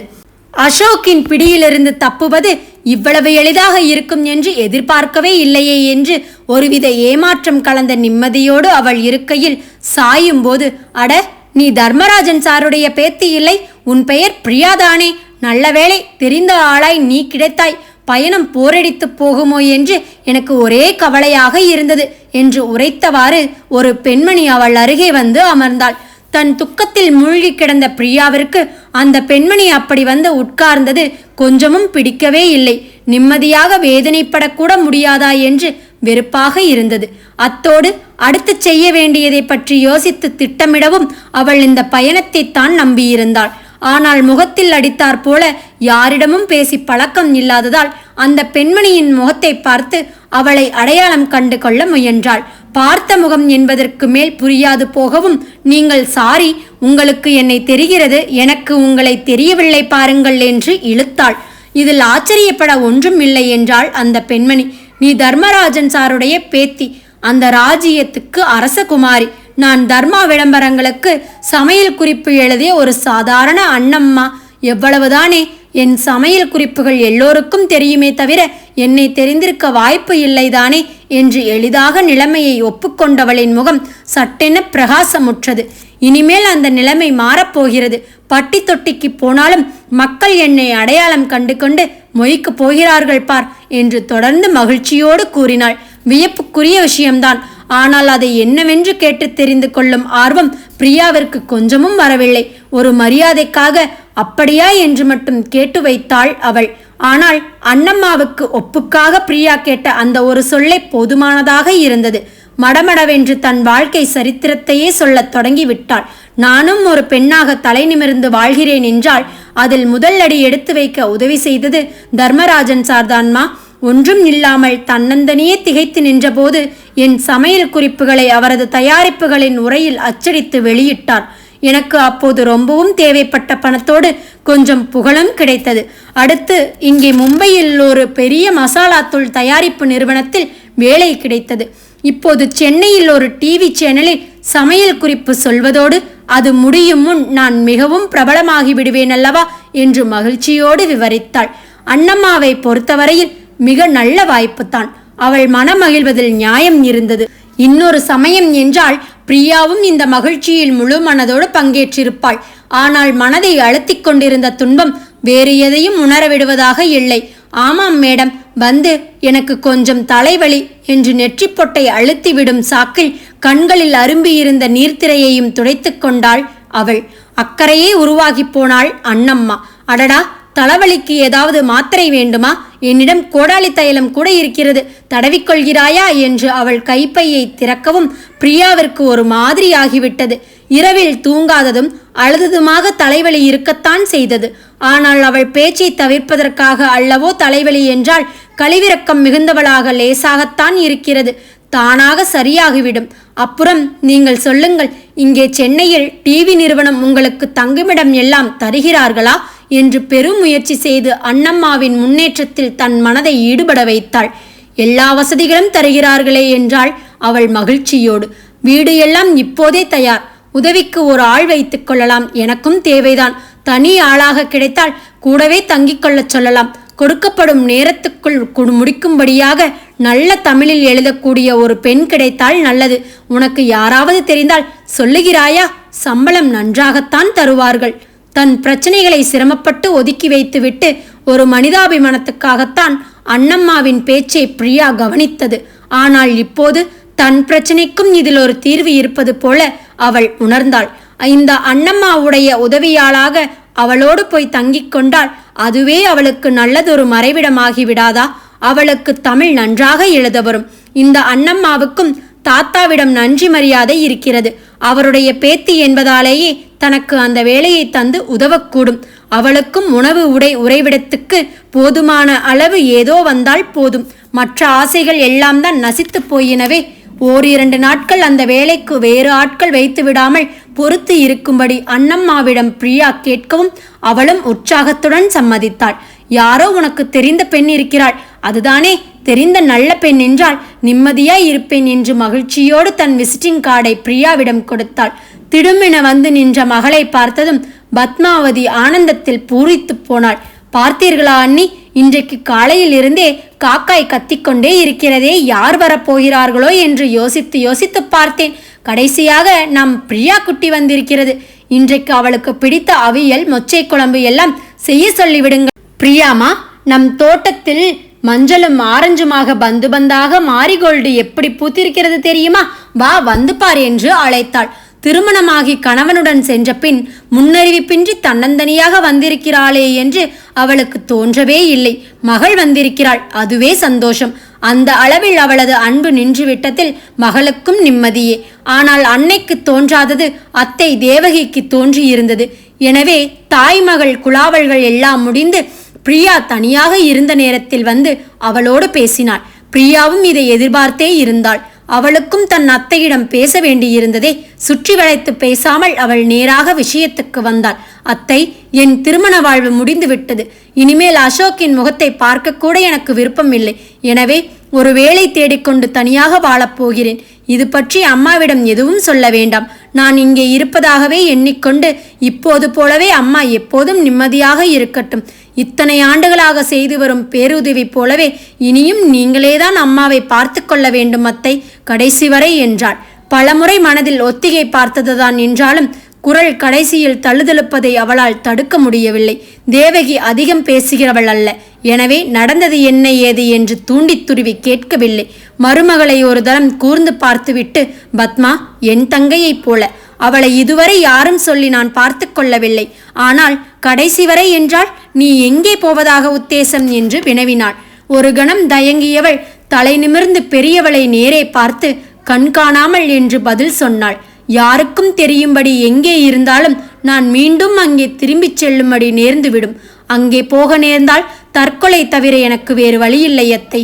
அசோக்கின் பிடியிலிருந்து தப்புவது இவ்வளவு எளிதாக இருக்கும் என்று எதிர்பார்க்கவே இல்லையே என்று ஒருவித ஏமாற்றம் கலந்த நிம்மதியோடு அவள் இருக்கையில் சாயும் போது, அட, நீ தர்மராஜன் சாருடைய பேத்தி இல்லை? உன் பெயர் பிரியாதானே? நல்ல வேளை, தெரிந்த ஆளாய் நீ கிடைத்தாய். பயணம் போரடித்து போகுமோ என்று எனக்கு ஒரே கவலையாக இருந்தது என்று உரைத்தவாறு ஒரு பெண்மணி அவள் அருகே வந்து அமர்ந்தாள். தன் துக்கத்தில் மூழ்கி கிடந்த பிரியாவிற்கு அந்த பெண்மணி அப்படி வந்து உட்கார்ந்தது கொஞ்சமும் பிடிக்கவே இல்லை. நிம்மதியாக வேதனைப்படக்கூட முடியாதா என்று வெறுப்பாக இருந்தது. அத்தோடு அடுத்து செய்ய வேண்டியதை பற்றி யோசித்து திட்டமிடவும் அவள் இந்த பயணத்தை தான் நம்பியிருந்தாள். ஆனால் முகத்தில் அடித்தாற் போல யாரிடமும் பேசி பழக்கம் இல்லாததால் அந்த பெண்மணியின் முகத்தை பார்த்து அவளை அடையாளம் கண்டு கொள்ள முயன்றாள். பார்த்த முகம் என்பதற்கு மேல் புரியாது போகவும், நீங்கள் சாரி, உங்களுக்கு என்னை தெரிகிறது, எனக்கு உங்களை தெரியவில்லை பாருங்கள் என்று இழுத்தாள். இதில் ஆச்சரியப்பட ஒன்றும் இல்லை என்றாள் அந்த பெண்மணி. நீ தர்மராஜன் சாருடைய பேத்தி, அந்த ராஜ்யத்துக்கு அரசகுமாரி. நான் தர்மா விளம்பரங்களுக்கு சமையல் குறிப்பு எழுதிய ஒரு சாதாரண அண்ணம்மா. எவ்வளவுதானே, என் சமையல் குறிப்புகள் எல்லோருக்கும் தெரியுமே தவிர என்னை தெரிந்திருக்க வாய்ப்பு இல்லைதானே என்று எளிதாக நிலைமையை ஒப்புக்கொண்டவளின் முகம் சட்டென பிரகாசமுற்றது. இனிமேல் அந்த நிலைமை மாறப்போகிறது. பட்டி தொட்டிக்கு போனாலும் மக்கள் என்னை அடையாளம் கண்டு கொண்டு மொய்க்கு போகிறார்கள் பார் என்று தொடர்ந்து மகிழ்ச்சியோடு கூறினாள். வியப்புக்குரிய விஷயம்தான். ஆனால் அதை என்னவென்று கேட்டு தெரிந்து கொள்ளும் ஆர்வம் பிரியாவிற்கு கொஞ்சமும் வரவில்லை. ஒரு மரியாதைக்காக அப்படியா என்று மட்டும் கேட்டு வைத்தாள் அவள். ஆனால் அண்ணம்மாவுக்கு ஒப்புக்காக பிரியா கேட்ட அந்த ஒரு சொல்லை போதுமானதாக இருந்தது. மடமடவென்று தன் வாழ்க்கை சரித்திரத்தையே சொல்லத் தொடங்கிவிட்டாள். நானும் ஒரு பெண்ணாக தலை நிமிர்ந்து வாழ்கிறேன் என்றால் அதில் முதல் அடி எடுத்து வைக்க உதவி செய்தது தர்மராஜன் சார்தான்மா. ஒன்றும் இல்லாமல் தன்னந்தனியே திகைத்து நின்றபோது என் சமையல் குறிப்புகளை அவரது தயாரிப்புகளின் உரையில் அச்சடித்து வெளியிட்டார். எனக்கு அப்போது ரொம்பவும் தேவைப்பட்ட பணத்தோடு கொஞ்சம் புகழும் கிடைத்தது. அடுத்து இங்கே மும்பையில் ஒரு பெரிய மசாலா தூள் தயாரிப்பு நிறுவனத்தில் வேலை கிடைத்தது. இப்போது சென்னையில் ஒரு டிவி சேனலில் சமையல் குறிப்பு சொல்வதோடு அது முடியும் முன் நான் மிகவும் பிரபலமாகி விடுவேன் அல்லவா என்று மகிழ்ச்சியோடு விவரித்தாள். அண்ணம்மாவை பொறுத்தவரையில் மிக நல்ல வாய்ப்புத்தான். அவள் மனமகிழ்வதில் நியாயம் இருந்தது. இன்னொரு சமயம் என்றால் பிரியாவும் இந்த மகிழ்ச்சியில் முழு மனதோடு பங்கேற்றிருப்பாள். ஆனால் மனதை அழுத்திக் கொண்டிருந்த துன்பம் வேறு எதையும் உணரவிடுவதாக இல்லை. ஆமாம் மேடம், வந்து எனக்கு கொஞ்சம் தலைவலி என்று நெற்றிப்பொட்டை அழுத்திவிடும் சாக்கில் கண்களில் அரும்பியிருந்த நீர்த்திரையையும் துடைத்து கொண்டாள் அவள். அக்கறையே உருவாகி போனாள் அண்ணம்மா. அடடா, தலைவலிக்கு ஏதாவது மாத்திரை வேண்டுமா? என்னிடம் கோடாலி தைலம் கூட இருக்கிறது, தடவிக்கொள்கிறாயா என்று அவள் கைப்பையை திறக்கவும் பிரியாவிற்கு ஒரு மாதிரி ஆகிவிட்டது. இரவில் தூங்காததும் அழுததுமாக தலைவலி இருக்கத்தான் செய்தது. ஆனால் அவள் பேச்சை தவிர்ப்பதற்காக அல்லவோ தலைவலி என்றால் கழிவிறக்கம் மிகுந்தவளாக லேசாகத்தான் இருக்கிறது, தானாக சரியாகிவிடும். அப்புறம் நீங்கள் சொல்லுங்கள், இங்கே சென்னையில் டிவி நிறுவனம் உங்களுக்கு தங்குமிடம் எல்லாம் தருகிறார்களா என்று பெரும் முயற்சி செய்து அண்ணம்மாவின் முன்னேற்றத்தில் தன் மனதை ஈடுபட வைத்தாள். எல்லா வசதிகளும் தருகிறார்களே என்றாள் அவள் மகிழ்ச்சியோடு. வீடு எல்லாம் இப்போதே தயார், உதவிக்கு ஒரு ஆள் வைத்துக் கொள்ளலாம், எனக்கும் தேவைதான். தனி ஆளாக கிடைத்தால் கூடவே தங்கிக் கொள்ளச் சொல்லலாம். கொடுக்கப்படும் நேரத்துக்குள் முடிக்கும்படியாக நல்ல தமிழில் எழுதக்கூடிய ஒரு பெண் கிடைத்தால் நல்லது. உனக்கு யாராவது தெரிந்தால் சொல்லுகிறாயா? சம்பளம் நன்றாகத்தான் தருவார்கள். தன் பிரச்சனைகளை சிரமப்பட்டு ஒதுக்கி வைத்துவிட்டு ஒரு மனிதாபிமானத்துக்காகத்தான் அண்ணம்மாவின் பேச்சை பிரியா கவனித்தது. ஆனால் இப்போது தன் பிரச்சனைக்கும் இதில் ஒரு தீர்வு இருப்பது போல அவள் உணர்ந்தாள். இந்த அண்ணம்மாவுடைய உதவியாளாக அவளோடு போய் தங்கிக் கொண்டால் அதுவே அவளுக்கு நல்லதொரு மறைவிடமாகி விடாதா? அவளுக்கு தமிழ் நன்றாக எழுத வரும். இந்த அண்ணம்மாவுக்கும் தாத்தாவிடம் நன்றி மரியாதை இருக்கிறது. அவருடைய பேத்தி என்பதாலேயே தனக்கு அந்த வேலையை தந்து உதவக்கூடும். அவளுக்கும் உணவு உடை உறைவிடத்துக்கு போதுமான அளவு ஏதோ வந்தால் போதும். மற்ற ஆசைகள் எல்லாம் தான் நசித்து போயினவே. ஓரிரண்டு நாட்கள் அந்த வேலைக்கு வேறு ஆட்கள் வைத்து விடாமல் பொறுத்து இருக்கும்படி அண்ணம்மாவிடம் பிரியா கேட்கவும் அவளும் உற்சாகத்துடன் சம்மதித்தாள். யாரோ உனக்கு தெரிந்த பெண் இருக்கிறாள், அதுதானே? தெரிந்த நல்ல பெண் என்றால் நிம்மதியாய் இருப்பேன் என்று மகிழ்ச்சியோடு தன் விசிட்டிங் கார்டை பிரியாவிடம் கொடுத்தாள். திடுமென வந்து நின்ற மகளை பார்த்ததும் பத்மாவதி ஆனந்தத்தில் பூரித்து போனாள். பார்த்தீர்களா அண்ணி, இன்றைக்கு காலையில் இருந்தே காக்காய் கத்திக்கொண்டே இருக்கிறதே, யார் வரப்போகிறார்களோ என்று யோசித்து பார்த்தேன். கடைசியாக நம் பிரியா குட்டி வந்திருக்கிறது. இன்றைக்கு அவளுக்கு பிடித்த அவியல், மொச்சை குழம்பு எல்லாம் செய்ய சொல்லிவிடுங்க. பிரியாமா, நம் தோட்டத்தில் மஞ்சளும் ஆரஞ்சுமாக பந்து பந்தாக மாரிகோல்டு எப்படி பூத்திருக்கிறது தெரியுமா? வா வந்து பார் என்று அழைத்தாள். திருமணமாகி கணவனுடன் சென்ற பின் முன்னறிவிப்பின்றி தன்னந்தனியாக வந்திருக்கிறாளே என்று அவளுக்கு தோன்றவே இல்லை. மகள் வந்திருக்கிறாள், அதுவே சந்தோஷம். அந்த அளவில் அவளது அன்பு நின்றுவிட்டதில் மகளுக்கும் நிம்மதியே. ஆனால் அன்னைக்கு தோன்றாதது அத்தை தேவகிக்கு தோன்றியிருந்தது. எனவே தாய்மகள் குழாவல்கள் எல்லாம் முடிந்து பிரியா தனியாக இருந்த நேரத்தில் வந்து அவளோடு பேசினாள். பிரியாவும் இதை எதிர்பார்த்தே இருந்தாள். அவளுக்கும் தன் அத்தையிடம் பேச வேண்டியிருந்ததே. சுற்றி வளைத்து பேசாமல் அவள் நேராக விஷயத்துக்கு வந்தாள். அத்தை, என் திருமண வாழ்வு முடிந்துவிட்டது. இனிமேல் அசோக்கின் முகத்தை பார்க்கக்கூட எனக்கு விருப்பம் இல்லை. எனவே ஒரு வேலை தேடிக்கொண்டு தனியாக வாழப்போகிறேன். இது பற்றி அம்மாவிடம் எதுவும் சொல்ல வேண்டாம். நான் இங்கே இருப்பதாகவே எண்ணிக்கொண்டு இப்போது போலவே அம்மா எப்போதும் நிம்மதியாக இருக்கட்டும். இத்தனை ஆண்டுகளாக செய்து வரும் பேருதவி போலவே இனியும் நீங்களேதான் அம்மாவை பார்த்து கொள்ள வேண்டும் அத்தை, கடைசி வரை என்றாள். பலமுறை மனதில் ஒத்திகை பார்த்ததுதான் என்றாலும் குரல் கடைசியில் தழுதழுப்பதை அவளால் தடுக்க முடியவில்லை. தேவகி அதிகம் பேசுகிறவள் அல்ல. எனவே நடந்தது என்ன ஏது என்று தூண்டி துருவி கேட்கவில்லை. மருமகளை ஒரு தரம் கூர்ந்து பார்த்துவிட்டு, பத்மா என் தங்கையைப் போல. அவளை இதுவரை யாரும் சொல்லி நான் பார்த்து கொள்ளவில்லை. ஆனால் கடைசி வரை என்றால் நீ எங்கே போவதாக உத்தேசம் என்று வினவினாள். ஒரு கணம் தயங்கியவள் தலை நிமிர்ந்து பெரியவளை நேரே பார்த்து கண் காணாமல் என்று பதில் சொன்னாள். யாருக்கும் தெரியும்படி எங்கே இருந்தாலும் நான் மீண்டும் அங்கே திரும்பிச் செல்லும்படி நேர்ந்துவிடும். அங்கே போக நேர்ந்தால் தற்கொலை தவிர எனக்கு வேறு வழியில்லை அத்தை.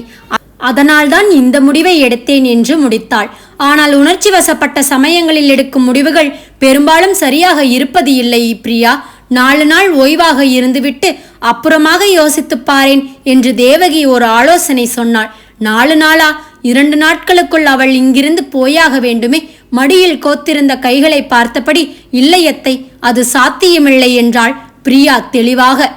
அதனால்தான் இந்த முடிவை எடுத்தேன் என்று முடித்தாள். ஆனால் உணர்ச்சி வசப்பட்ட சமயங்களில் எடுக்கும் முடிவுகள் பெரும்பாலும் சரியாக இருப்பது இல்லை பிரியா. 4 நாள் ஓய்வாக இருந்துவிட்டு அப்புறமாக யோசித்து பாரேன் என்று தேவகி ஒரு ஆலோசனை சொன்னாள். 4 நாளா? 2 நாட்களுக்குள் அவள் இங்கிருந்து போயாக வேண்டுமே. மடியில் கோத்திருந்த கைகளை பார்த்தபடி இல்லையத்தை, அது சாத்தியமில்லை என்றாள் பிரியா தெளிவாக.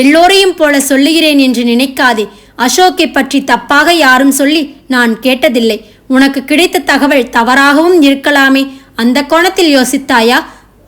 எல்லோரையும் போல சொல்லுகிறேன் என்று நினைக்காதே. அசோக்கை பற்றி தப்பாக யாரும் சொல்லி நான் கேட்டதில்லை. உனக்கு கிடைத்த தகவல் தவறாகவும் இருக்கலாமே. அந்த கோணத்தில் யோசித்தாயா?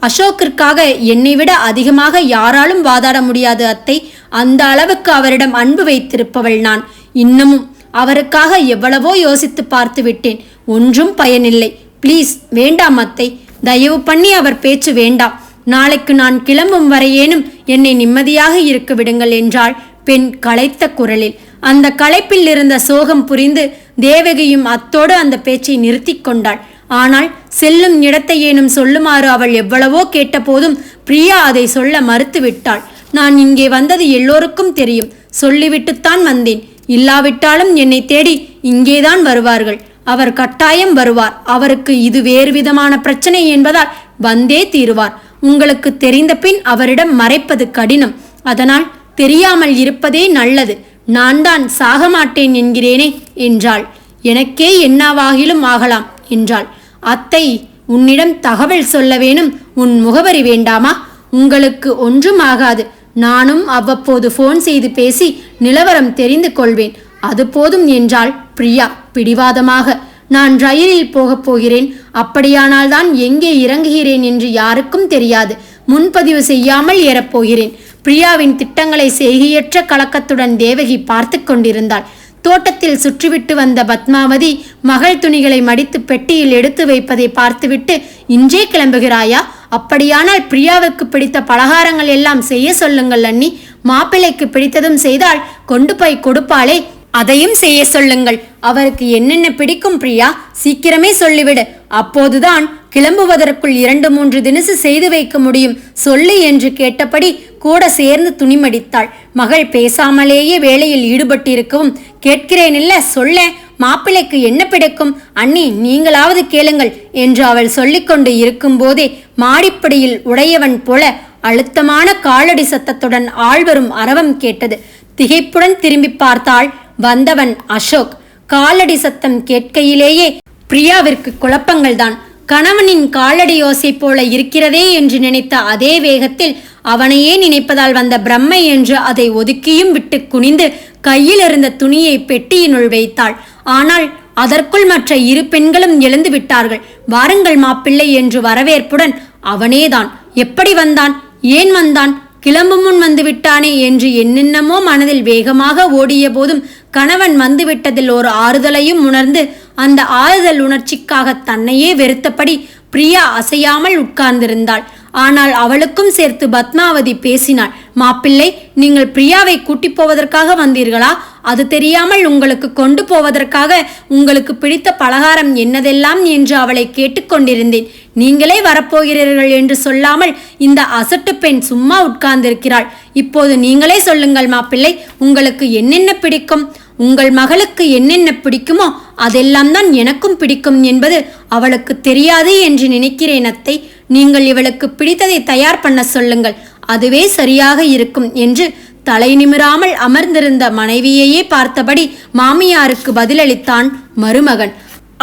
அசோக்கிற்காக என்னை விட அதிகமாக யாராலும் வாதாட முடியாது அத்தை. அந்த அளவுக்கு அவரிடம் அன்பு வைத்திருப்பவள் நான். இன்னமும் அவருக்காக எவ்வளவோ யோசித்து பார்த்து விட்டேன். ஒன்றும் பயனில்லை. ப்ளீஸ் வேண்டாம் அத்தை, தயவு பண்ணி அவர் பேச்சு வேண்டாம். நாளைக்கு நான் கிளம்பும் வரையேனும் என்னை நிம்மதியாக இருக்க விடுங்கள் என்றாள் பெண் களைத்த குரலில். அந்த களைப்பில் இருந்த சோகம் புரிந்து தேவகியும் அத்தோடு அந்த பேச்சை நிறுத்தி கொண்டாள். ஆனால் செல்லும் இடத்தை ஏனும் சொல்லுமாறு அவள் எவ்வளவோ கேட்டபோதும் பிரியா அதை சொல்ல மறுத்து விட்டாள். நான் இங்கே வந்தது எல்லோருக்கும் தெரியும். சொல்லிவிட்டுத்தான் வந்தேன். இல்லாவிட்டாலும் என்னை தேடி இங்கேதான் வருவார்கள். அவர் கட்டாயம் வருவார். அவருக்கு இது வேறு விதமான பிரச்சனை என்பதால் வந்தே தீருவார். உங்களுக்கு தெரிந்த பின் அவரிடம் மறைப்பது கடினம். அதனால் தெரியாமல் இருப்பதே நல்லது. நான் தான் சாக மாட்டேன் என்கிறேனே என்றாள். எனக்கே என்னவாகிலும் ஆகலாம் என்றாள். அத்தை, உன்னிடம் தகவல் சொல்ல வேணும். உன் முகவரி வேண்டாமா? உங்களுக்கு ஒன்றும் ஆகாது. நானும் அவ்வப்போது போன் செய்து பேசி நிலவரம் தெரிந்து கொள்வேன். அது போதும் என்றாள் பிரியா பிடிவாதமாக. நான் ரயிலில் போகப் போகிறேன். அப்படியானால் தான் எங்கே இறங்குகிறேன் என்று யாருக்கும் தெரியாது. முன்பதிவு செய்யாமல் ஏறப்போகிறேன். பிரியாவின் திட்டங்களை செய்கையற்ற கலக்கத்துடன் தேவகி பார்த்து கொண்டிருந்தாள். தோட்டத்தில் சுற்றிவிட்டு வந்த பத்மாவதி மகள் துணிகளை மடித்து பெட்டியில் எடுத்து வைப்பதை பார்த்துவிட்டு, இன்றே கிளம்புகிறாயா? அப்படியானால் பிரியாவுக்கு பிடித்த பலகாரங்கள் எல்லாம் செய்ய சொல்லுங்கள் அண்ணி. மாப்பிள்ளைக்கு பிடித்ததும் செய்தால் கொண்டு போய் கொடுப்பாளே, அதையும் செய்ய சொல்லுங்கள். அவருக்கு என்னென்ன பிடிக்கும் பிரியா? சீக்கிரமே சொல்லிவிடு. அப்போதுதான் கிளம்புவதற்குள் 2-3 தினசு செய்து வைக்க முடியும். சொல்லு என்று கேட்டபடி கூட சேர்ந்து துணிமடித்தாள். மகள் பேசாமலேயே வேலையில் ஈடுபட்டிருக்கவும், கேட்கிறேனில்ல, சொல்ல, மாப்பிள்ளைக்கு என்ன பிடிக்கும் அண்ணி, நீங்களாவது கேளுங்கள் என்று அவள் சொல்லிக்கொண்டு இருக்கும்போதே மாடிப்படியில் உடையவன் போல அழுத்தமான காலடி சத்தத்துடன் ஆழ்வரும் அரவம் கேட்டது. திகைப்புடன் திரும்பி பார்த்தாள். வந்தவன் அசோக். காலடி சத்தம் கேட்கையிலேயே பிரியாவிற்கு குழப்பங்கள் தான். கணவனின் காலடி யோசை போல இருக்கிறதே என்று நினைத்த அதே வேகத்தில் அவனையே நினைப்பதால் வந்த பிரம்மை என்று அதை ஒதுக்கியும் விட்டு குனிந்து கையில் இருந்த துணியை பெட்டியினுள் வைத்தாள். ஆனால் அதற்குள் மற்ற 2 பெண்களும் எழுந்து விட்டார்கள். வாருங்கள் மாப்பிள்ளை என்று வரவேற்புடன். அவனேதான். எப்படி வந்தான்? ஏன் வந்தான்? கிளம்பும் முன் வந்து விட்டானே என்று என்னென்னமோ மனதில் வேகமாக ஓடிய போதும் கணவன் வந்துவிட்டதில் ஒரு ஆறுதலையும் உணர்ந்து அந்த ஆறுதல் உணர்ச்சிக்காக தன்னையே வெறுத்தபடி பிரியா அசையாமல் உட்கார்ந்திருந்தாள். ஆனால் அவளுக்கும் சேர்த்து பத்மாவதி பேசினாள். மாப்பிள்ளை, நீங்கள் பிரியாவை கூட்டி போவதற்காக வந்தீர்களா? அது தெரியாமல் உங்களுக்கு கொண்டு போவதற்காக உங்களுக்கு பிடித்த பலகாரம் என்னதெல்லாம் என்று அவளை கேட்டுக்கொண்டிருந்தேன். நீங்களே வரப்போகிறீர்கள் என்று சொல்லாமல் இந்த அசட்டு பெண் சும்மா உட்கார்ந்திருக்கிறாள். இப்போது நீங்களே சொல்லுங்கள் மாப்பிள்ளை, உங்களுக்கு என்னென்ன பிடிக்கும்? உங்கள் மகளுக்கு என்னென்ன பிடிக்குமோ அதெல்லாம் தான் எனக்கும் பிடிக்கும் என்பது அவளுக்கு தெரியாது என்று நினைக்கிறேன் அத்தை. நீங்கள் இவளுக்கு பிடித்ததை தயார் பண்ண சொல்லுங்கள், அதுவே சரியாக இருக்கும் என்று தலை நிமிராமல் அமர்ந்திருந்த மனைவியையே பார்த்தபடி மாமியாருக்கு பதிலளித்தான் மருமகன்.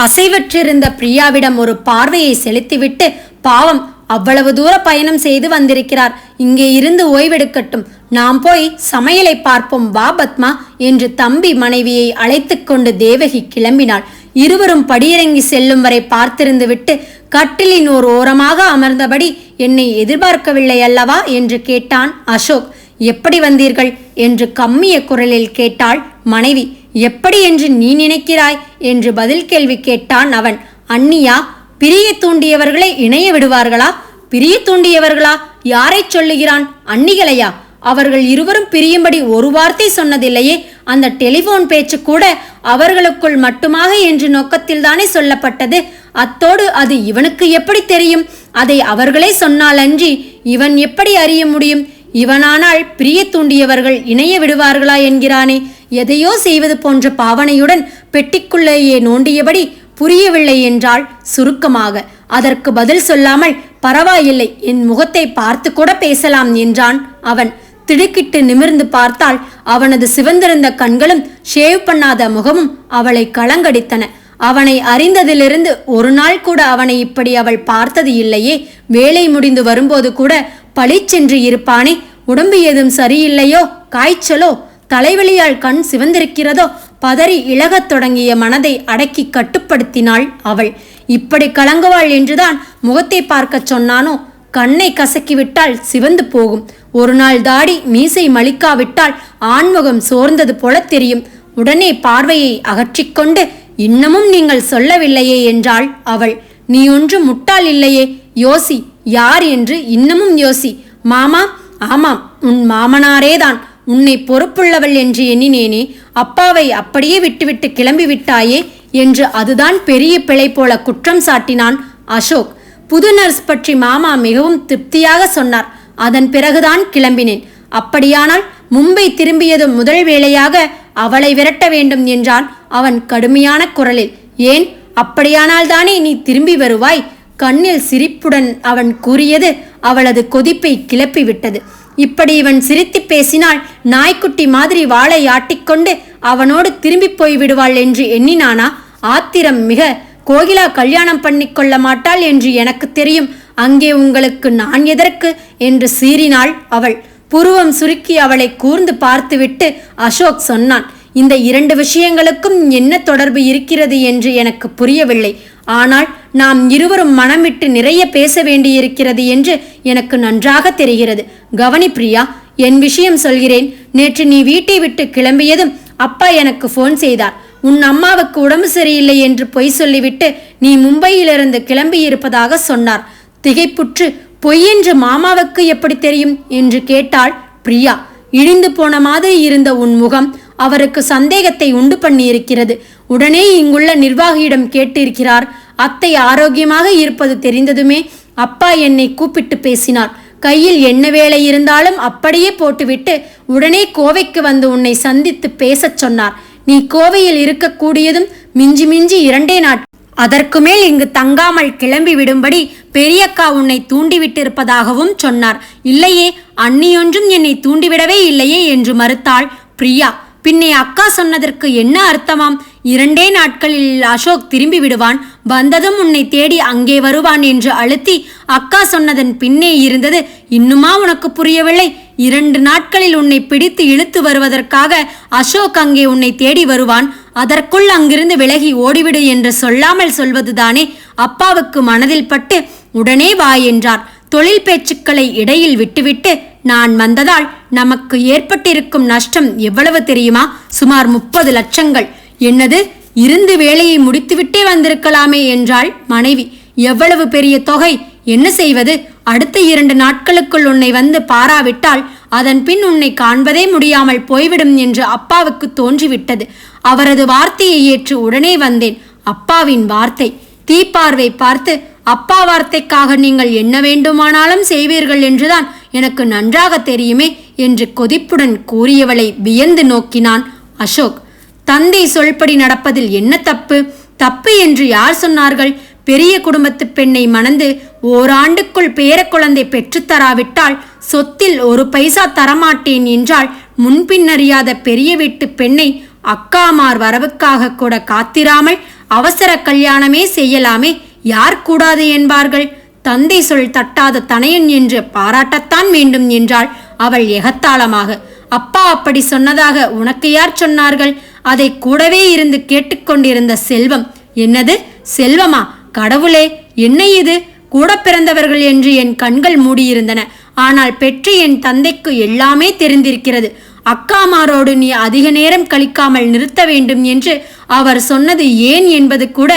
அசைவற்றிருந்த பிரியாவிடம் ஒரு பார்வையை செலுத்திவிட்டு, பாவம், அவ்வளவு தூர பயணம் செய்து வந்திருக்கிறார், இங்கே இருந்து ஓய்வெடுக்கட்டும், நாம் போய் சமையலை பார்ப்போம், வா பத்மா என்று தம்பி மனைவியை அழைத்து கொண்டு தேவகி கிளம்பினாள். இருவரும் படியிறங்கி செல்லும் வரை பார்த்திருந்து விட்டு கட்டிலின் ஒரு ஓரமாக அமர்ந்தபடி, என்னை எதிர்பார்க்கவில்லை அல்லவா என்று கேட்டான் அசோக். எப்படி வந்தீர்கள் என்று கம்மிய குரலில் கேட்டாள் மனைவி. எப்படி என்று நீ நினைக்கிறாய் என்று பதில் கேள்வி கேட்டான் அவன். அண்ணியா, பிரிய தூண்டியவர்களை இணைய விடுவார்களா? பிரிய தூண்டியவர்களா? யாரை சொல்லுகிறான்? அண்ணிகளையா? அவர்கள் இருவரும் பிரியும்படி ஒரு வார்த்தை சொன்னதில்லையே. அந்த டெலிபோன் பேச்சு கூட அவர்களுக்குள் மட்டுமாக என்று நோக்கத்தில் தானே சொல்லப்பட்டது. அத்தோடு அது இவனுக்கு எப்படி தெரியும்? அதை அவர்களே சொன்னால் அன்றி இவன் எப்படி அறிய முடியும்? இவனானால் பிரிய தூண்டியவர்கள் இணைய விடுவார்களா என்கிறானே. எதையோ செய்வது போன்ற பாவனையுடன் பெட்டிக்குள்ளேயே நோண்டியபடி புரியவில்லை என்றாள் சுருக்கமாக. அதற்கு பதில் சொல்லாமல், பரவாயில்லை, என் முகத்தை பார்த்து கூட பேசலாம் என்றான் அவன். திடுக்கிட்டு நிமிர்ந்து பார்த்தால் அவனது சிவந்திருந்த கண்களும் ஷேவ் பண்ணாத முகமும் அவளை கலங்கடித்தன. அவனை அறிந்ததிலிருந்து ஒரு நாள் கூட அவனை இப்படி அவள் பார்த்தது இல்லையே. வேலை முடிந்து வரும்போது கூட பளிச்சென்று இருப்பானே. உடம்பு ஏதும் சரியில்லையோ? காய்ச்சலோ? தலைவலியால் கண் சிவந்திருக்கிறதோ? பதறி இழகத் தொடங்கிய மனதை அடக்கி கட்டுப்படுத்தினாள் அவள். இப்படி கலங்குவாள் என்றுதான் முகத்தை பார்க்க சொன்னானோ? கண்ணை கசக்கிவிட்டால் சிவந்து போகும். ஒரு நாள் தாடி மீசை மலிக்காவிட்டால் ஆண்முகம் சோர்ந்தது போல தெரியும். உடனே பார்வையை அகற்றிக்கொண்டு, இன்னமும் நீங்கள் சொல்லவில்லையே என்றாள் அவள். நீ ஒன்றும் முட்டாள் இல்லையே, யோசி, யார் என்று இன்னமும் யோசி. மாமா? ஆமாம், உன் மாமனாரேதான். உன்னை பொறுப்புள்ளவள் என்று எண்ணினேனே. அப்பாவை அப்படியே விட்டுவிட்டு கிளம்பி விட்டாயே என்று அதுதான் பெரிய பிழை போல குற்றம் சாட்டினான் அசோக். புது நர்ஸ் பற்றி மாமா மிகவும் திருப்தியாக சொன்னார். அதன் பிறகுதான் கிளம்பினேன். அப்படியானால் மும்பை திரும்பியதும் முதல் வேளையாக அவளை விரட்ட வேண்டும் என்றான் அவன் கடுமையான குரலில். ஏன்? அப்படியானால் தானே நீ திரும்பி வருவாய்? கண்ணில் சிரிப்புடன் அவன் கூறியது அவளது கொதிப்பை கிளப்பிவிட்டது. இப்படி இவன் சிரித்து பேசினால் நாய்க்குட்டி மாதிரி வாளை ஆட்டிக்கொண்டு அவனோடு திரும்பி போய் விடுவாள் என்று எண்ணினானா? ஆத்திரம் மிக, கோகிலா கல்யாணம் பண்ணிக்கொள்ள மாட்டாள் என்று எனக்கு தெரியும். அங்கே உங்களுக்கு நான் எதற்கு என்று சீறினாள் அவள். புருவம் சுருக்கி அவளை கூர்ந்து பார்த்துவிட்டு அசோக் சொன்னான், இந்த இரண்டு விஷயங்களுக்கும் என்ன தொடர்பு இருக்கிறது என்று எனக்கு புரியவில்லை. ஆனால் நாம் இருவரும் மனம் விட்டு நிறைய பேச வேண்டியிருக்கிறது என்று எனக்கு நன்றாக தெரிகிறது. கவனி பிரியா, என் விஷயம் சொல்கிறேன். நேற்று நீ வீட்டை விட்டு கிளம்பியதும் அப்பா எனக்கு ஃபோன் செய்தார். உன் அம்மாவுக்கு உடம்பு சரியில்லை என்று பொய் சொல்லிவிட்டு நீ மும்பையிலிருந்து கிளம்பி இருப்பதாக சொன்னார். திகைப்புற்று, பொய் என்று மாமாவுக்கு எப்படி தெரியும் என்று கேட்டாள் பிரியா. இழிந்து போன மாதிரி இருந்த உன் முகம் அவருக்கு சந்தேகத்தை உண்டு பண்ணியிருக்கிறது. உடனே இங்குள்ள நிர்வாகியிடம் கேட்டிருக்கிறார். அத்தை ஆரோக்கியமாக இருப்பது தெரிந்ததுமே அப்பா என்னை கூப்பிட்டு பேசினார். கையில் என்ன வேலை இருந்தாலும் அப்படியே போட்டுவிட்டு உடனே கோவைக்கு வந்து உன்னை சந்தித்து பேசச் சொன்னார். நீ கோவையில் இருக்கக்கூடியதும் மிஞ்சி மிஞ்சி 2 நாட்கள். அதற்கு மேல் இங்கு தங்காமல் கிளம்பி விடும்படி பெரியக்கா உன்னை தூண்டிவிட்டிருப்பதாகவும் சொன்னார். இல்லையே, அண்ணியொன்றும் என்னை தூண்டிவிடவே இல்லையே என்று மறுத்தாள் பிரியா. பின்னே அக்கா சொன்னதற்கு என்ன அர்த்தமாம்? 2 நாட்களில் அசோக் திரும்பி விடுவான், வந்ததும் உன்னை தேடி அங்கே வருவான் என்று அழுத்தி அக்கா சொன்னதன் பின்னே இருந்தது இன்னுமா உனக்கு புரியவில்லை? 2 நாட்களில் உன்னை பிடித்து இழுத்து வருவதற்காக அசோக் அங்கே உன்னை தேடி வருவான். அதற்குள் அங்கிருந்து விலகி ஓடிவிடு என்று சொல்லாமல் சொல்வதுதானே அப்பாவுக்கு மனதில் பட்டு உடனே வா என்றார். தொழில் பேச்சுக்களை இடையில் விட்டுவிட்டு, நான் வந்ததால் நமக்கு ஏற்பட்டிருக்கும் நஷ்டம் எவ்வளவு தெரியுமா? சுமார் 30 லட்சங்கள். என்னது? இருந்து வேலையை முடித்துவிட்டே வந்திருக்கலாமே என்றாள் மனைவி. எவ்வளவு பெரிய தொகை! என்ன செய்வது? அடுத்த 2 நாட்களுக்குள் உன்னை வந்து பாராவிட்டால் அதன் பின் உன்னை காண்பதே முடியாமல் போய்விடும் என்று அப்பாவுக்கு தோன்றிவிட்டது. அவரது வார்த்தையை ஏற்று உடனே வந்தேன். அப்பாவின் வார்த்தை, தீப்பார்வை பார்த்து அப்பா வார்த்தைக்காக நீங்கள் என்ன வேண்டுமானாலும் செய்வீர்கள் என்றுதான் எனக்கு நன்றாக தெரியுமே என்று கொதிப்புடன் கூறியவளை வியந்து நோக்கினான் அசோக். தந்தை சொல்படி நடப்பதில் என்ன தப்பு? தப்பு என்று யார் சொன்னார்கள்? பெரிய குடும்பத்து பெண்ணை மணந்து ஓராண்டுக்குள் பேர குழந்தை பெற்றுத்தராவிட்டால் சொத்தில் ஒரு பைசா தரமாட்டேன் என்றால் முன்பின்னறியாத பெரிய வீட்டு பெண்ணை அக்காமார் வரவுக்காக கூட காத்திராமல் அவசர கல்யாணமே செய்யலாமே, யார் கூடாது என்பார்கள்? தந்தை சொல் தட்டாத தனையன் என்று பாராட்டத்தான் வேண்டும் என்றாள் அவள் எகத்தாளமாக. அப்பா அப்படி சொன்னதாக உனக்கு யார் சொன்னார்கள்? அதை கூடவே இருந்து கேட்டுக்கொண்டிருந்த செல்வம். என்னது செல்வமா? கடவுளே, என்ன இது? கூட பிறந்தவர்கள் என்று என் கண்கள் மூடியிருந்தன. ஆனால் பெற்று என் தந்தைக்கு எல்லாமே தெரிந்திருக்கிறது. அக்காமாரோடு நீ அதிக நேரம் கழிக்காமல் நிறுத்த வேண்டும் என்று அவர் சொன்னது ஏன் என்பது கூட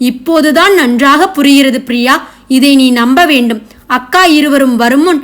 இப்போதுதான் நன்றாக புரிகிறது பிரியா. இதை நீ நம்ப வேண்டும். அக்கா இருவரும் வரும் முன்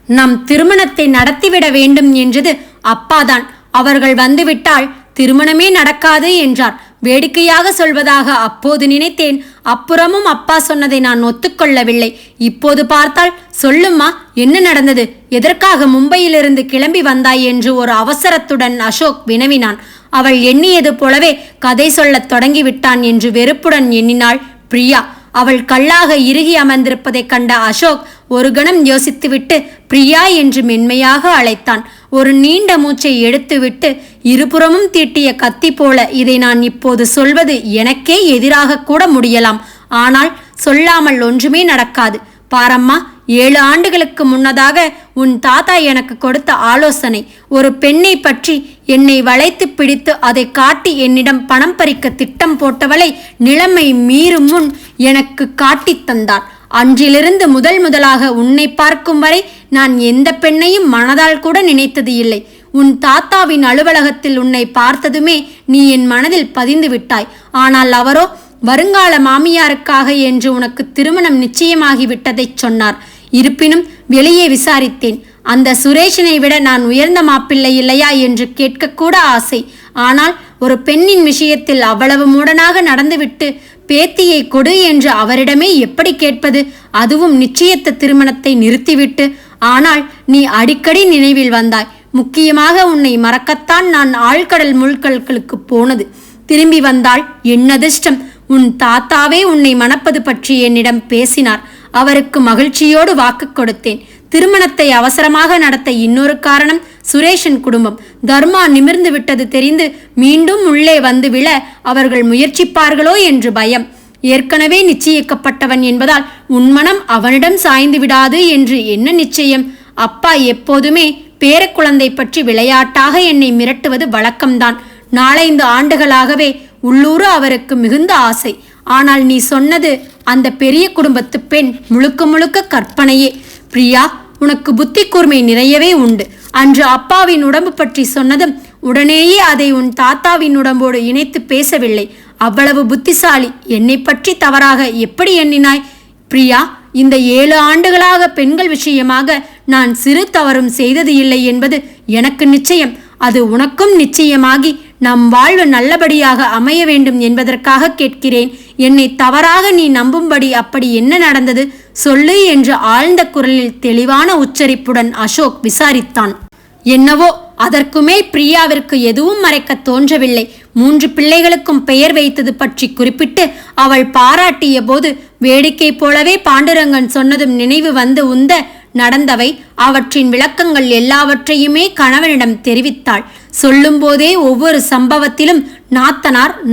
நம் திருமணத்தை நடத்திவிட வேண்டும் என்றது அப்பாதான். அவர்கள் வந்துவிட்டால் திருமணமே நடக்காது என்றார். வேடிக்கையாக சொல்வதாக அப்போது நினைத்தேன். அப்புறமும் அப்பா சொன்னதை நான் ஒத்துக்கொள்ளவில்லை. இப்போது பார்த்தால் சொல்லும்மா, என்ன நடந்தது? எதற்காக மும்பையிலிருந்து கிளம்பி வந்தாய் என்று ஒரு அவசரத்துடன் அசோக் வினவினான். அவள் எண்ணியது போலவே கதை சொல்லத் தொடங்கிவிட்டான் என்று வெறுப்புடன் எண்ணினாள் பிரியா. அவள் கல்லாக இறுகி அமர்ந்திருப்பதைக் கண்ட அசோக் ஒரு கணம் யோசித்துவிட்டு பிரியா என்று மென்மையாக அழைத்தான். ஒரு நீண்ட மூச்சை எடுத்துவிட்டு, இருபுறமும் தீட்டிய கத்தி போல இதை நான் இப்போது சொல்வது எனக்கே எதிராக கூட முடியலாம். ஆனால் சொல்லாமல் ஒன்றுமே நடக்காது. பாரம்மா, 7 ஆண்டுகளுக்கு முன்னதாக உன் தாத்தா எனக்கு கொடுத்த ஆலோசனை, ஒரு பெண்ணை பற்றி என்னை வளைத்து பிடித்து அதை காட்டி என்னிடம் பணம் பறிக்க திட்டம் போட்டவளை நிலைமை மீறும் முன் எனக்கு காட்டித் தந்தார். அன்றிலிருந்து முதலாக உன்னை பார்க்கும் வரை நான் எந்த பெண்ணையும் மனதால் கூட நினைத்தது இல்லை. உன் தாத்தாவின் அலுவலகத்தில் உன்னை பார்த்ததுமே நீ என் மனதில் பதிந்து விட்டாய். ஆனால் அவரோ வருங்கால மாமியாருக்காக என்று உனக்கு திருமணம் நிச்சயமாகிவிட்டதை சொன்னார். இருப்பினும் வெளியே விசாரித்தேன். அந்த சுரேஷனை விட நான் உயர்ந்த மாப்பிள்ளை இல்லையா என்று கேட்கக்கூட ஆசை. ஆனால் ஒரு பெண்ணின் விஷயத்தில் அவ்வளவு மூடனாக நடந்துவிட்டு பேத்தியை கொடு என்று அவரிடமே எப்படி கேட்பது? அதுவும் நிச்சயத்த திருமணத்தை நிறுத்திவிட்டு. ஆனால் நீ அடிக்கடி நினைவில் வந்தாய். முக்கியமாக உன்னை மறக்கத்தான் நான் ஆழ்கடல் முள்கடலுக்கு போனது. திரும்பி வந்தால் என் அதிர்ஷ்டம். உன் தாத்தாவே உன்னை மணப்பது பற்றி என்னிடம் பேசினார். அவருக்கு மகிழ்ச்சியோடு வாக்கு கொடுத்தேன். திருமணத்தை அவசரமாக நடத்த இன்னொரு காரணம் சுரேஷன் குடும்பம். தர்மா நிமிர்ந்து விட்டது தெரிந்து மீண்டும் உள்ளே வந்து விழ அவர்கள் முயற்சிப்பார்களோ என்று பயம். ஏற்கனவே நிச்சயிக்கப்பட்டவன் என்பதால் உன் மனம் அவனிடம் சாய்ந்து விடாது என்று என்ன நிச்சயம்? அப்பா எப்போதுமே பேரக்குழந்தை பற்றி விளையாட்டாக என்னை மிரட்டுவது வழக்கம்தான். 4-5 ஆண்டுகளாகவே உள்ளூர அவருக்கு மிகுந்த ஆசை. ஆனால் நீ சொன்னது அந்த பெரிய குடும்பத்து பெண் முழுக்க கற்பனையே. பிரியா, உனக்கு புத்தி கூர்மை நிறையவே உண்டு. அன்று அப்பாவின் உடம்பு பற்றி சொன்னதும் உடனேயே அதை உன் தாத்தாவின் உடம்போடு இணைத்து பேசவில்லை. அவ்வளவு புத்திசாலி. என்னை பற்றி தவறாக எப்படி எண்ணினாய்? பிரியா, இந்த 7 ஆண்டுகளாக பெண்கள் விஷயமாக நான் சிறு தவறும் செய்தது இல்லை என்பது எனக்கு நிச்சயம். அது உனக்கும் நிச்சயமாகி நம் வாழ்வு நல்லபடியாக அமைய வேண்டும் என்பதற்காக கேட்கிறேன். என்னை தவறாக நீ நம்பும்படி அப்படி என்ன நடந்தது? சொல்லு என்று ஆழ்ந்த குரலில் தெளிவான உச்சரிப்புடன் அசோக் விசாரித்தான். என்னவோ அதற்கு மேல் பிரியாவிற்கு எதுவும் மறைக்க தோன்றவில்லை. 3 பிள்ளைகளுக்கும் பெயர் வைத்தது பற்றி குறிப்பிட்டு அவள் பாராட்டிய போது வேடிக்கை போலவே பாண்டுரங்கன் சொன்னதும் நினைவு வந்து உந்த நடந்தவை. அவற்றின் விளக்கங்கள் எல்லாவற்றையுமே கணவனிடம் தெரிவித்தாள். சொல்லும் போதே ஒவ்வொரு சம்பவத்திலும்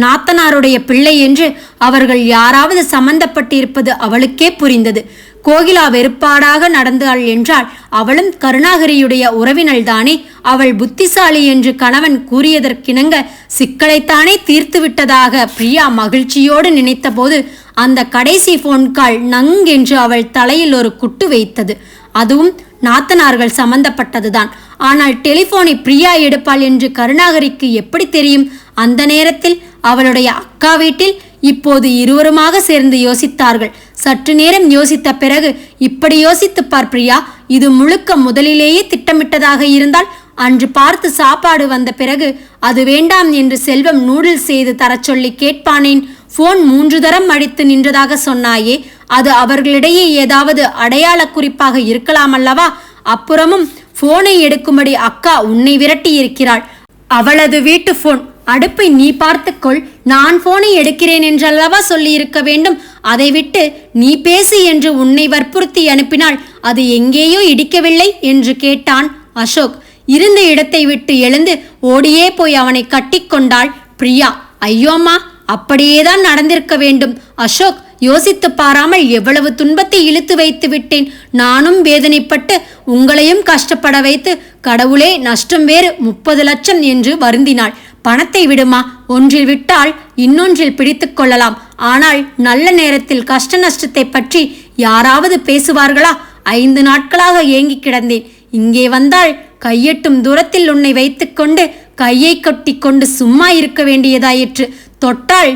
நாத்தனாருடைய பிள்ளை என்று அவர்கள் யாராவது சம்பந்தப்பட்டிருப்பது அவளுக்கே புரிந்தது. கோகிலா வெறுப்பாடாக நடந்தாள் என்றால் அவளும் கருணாகரியுடைய உறவினள்தானே. அவள் புத்திசாலி என்று கணவன் கூறியதற்கிணங்க சிக்கலைத்தானே தீர்த்துவிட்டதாக பிரியா மகிழ்ச்சியோடு நினைத்த போது அந்த கடைசி போன் கால் நங்கென்று அவள் தலையில் ஒரு குட்டு வைத்தது. அதுவும் நாத்தனார்கள் சம்பந்தப்பட்டதுதான். ஆனால் டெலிபோனை பிரியா எடுப்பாள் என்று கருணாகரிக்கு எப்படி தெரியும்? அந்த நேரத்தில் அவளுடைய அக்கா வீட்டில் இப்போது இருவருமாக சேர்ந்து யோசித்தார்கள். சற்று நேரம் யோசித்த பிறகு, இப்படி யோசித்துப்பார் பிரியா, இது முழுக்க முதலிலேயே திட்டமிட்டதாக இருந்தால் அன்று பார்த்து சாப்பாடு வந்த பிறகு அது வேண்டாம் என்று செல்வம் நூடுல்ஸ் செய்து தரச் சொல்லி கேட்பானேன். போன் 3 தரம் அடித்து நின்றதாக சொன்னாயே, அது அவர்களிடையே ஏதாவது அடையாள குறிப்பாக இருக்கலாம் அல்லவா? அப்புறமும் போனை எடுக்கும்படி அக்கா உன்னை விரட்டி இருக்கிறாள். அவளது வீட்டு போன். அடுப்பை நீ பார்த்துக்கொள், நான் போனை எடுக்கிறேன் என்றல்லவா சொல்லி இருக்க வேண்டும். அதை விட்டு நீ பேசு என்று உன்னை வற்புறுத்தி அனுப்பினால் அது எங்கேயோ இடிக்கவில்லை என்று கேட்டான் அசோக். இருந்த இடத்தை விட்டு எழுந்து ஓடியே போய் அவனை கட்டிக்கொண்டாள் பிரியா. ஐயோம்மா, அப்படியேதான் நடந்திருக்க வேண்டும். அசோக், யோசித்து பாராமல் எவ்வளவு துன்பத்தை இழுத்து வைத்து விட்டேன். நானும் வேதனைப்பட்டு உங்களையும் கஷ்டப்பட வைத்து, கடவுளே நஷ்டம் வேறு 30 லட்சம் என்று வருந்தினாள். பணத்தை விடுமா, ஒன்றில் விட்டால் இன்னொன்றில் பிடித்து கொள்ளலாம். ஆனால் நல்ல நேரத்தில் கஷ்ட நஷ்டத்தை பற்றி யாராவது பேசுவார்களா? 5 நாட்களாக ஏங்கி கிடந்தேன். இங்கே வந்தால் கையெட்டும் தூரத்தில் உன்னை வைத்துக்கொண்டு கையை கொட்டி கொண்டு சும்மா இருக்க வேண்டியதாயிற்று. தொட்டால்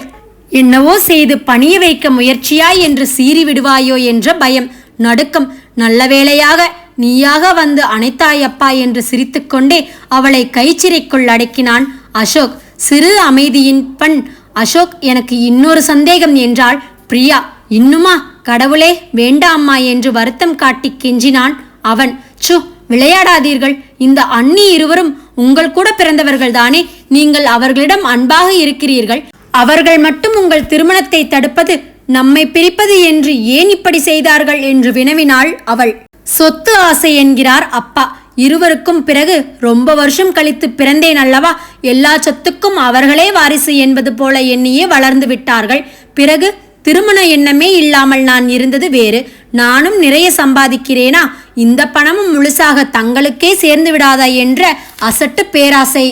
என்னவோ செய்து பணிய வைக்க முயற்சியாய் என்று சீறி விடுவாயோ என்ற பயம், நடுக்கம். நல்ல வேளையாக நீயாக வந்து அணைத்தாயப்பா என்று சிரித்துக்கொண்டே அவளை கைச்சிறைக்குள் அடக்கினான் அசோக். சிறு அமைதியின் பண். அசோக், எனக்கு இன்னொரு சந்தேகம் என்றாள் பிரியா. இன்னுமா? கடவுளே, வேண்டாம்மா என்று வருத்தம் காட்டி கெஞ்சினான் அவன். சு, விளையாடாதீர்கள். இந்த அண்ணி இருவரும் உங்கள் கூட பிறந்தவர்கள் தானே. நீங்கள் அவர்களிடம் அன்பாக இருக்கிறீர்கள். அவர்கள் மட்டும் உங்கள் திருமணத்தை தடுப்பது, நம்மை பிரிப்பது என்று ஏன் இப்படி செய்தார்கள் என்று வினவினாள் அவள். சொத்து ஆசை என்கிறார் அப்பா. இருவருக்கும் பிறகு ரொம்ப வருஷம் கழித்து பிறந்தேன் அல்லவா, எல்லா சொத்துக்கும் அவர்களே வாரிசு என்பது போல எண்ணியே வளர்ந்து விட்டார்கள். பிறகு திருமண எண்ணமே இல்லாமல் நான் இருந்தது வேறு. நானும் நிறைய சம்பாதிக்கிறேனா, இந்த பணமும் முழுசாக தங்களுக்கே சேர்ந்து விடாதா என்ற அசட்டு பேராசை.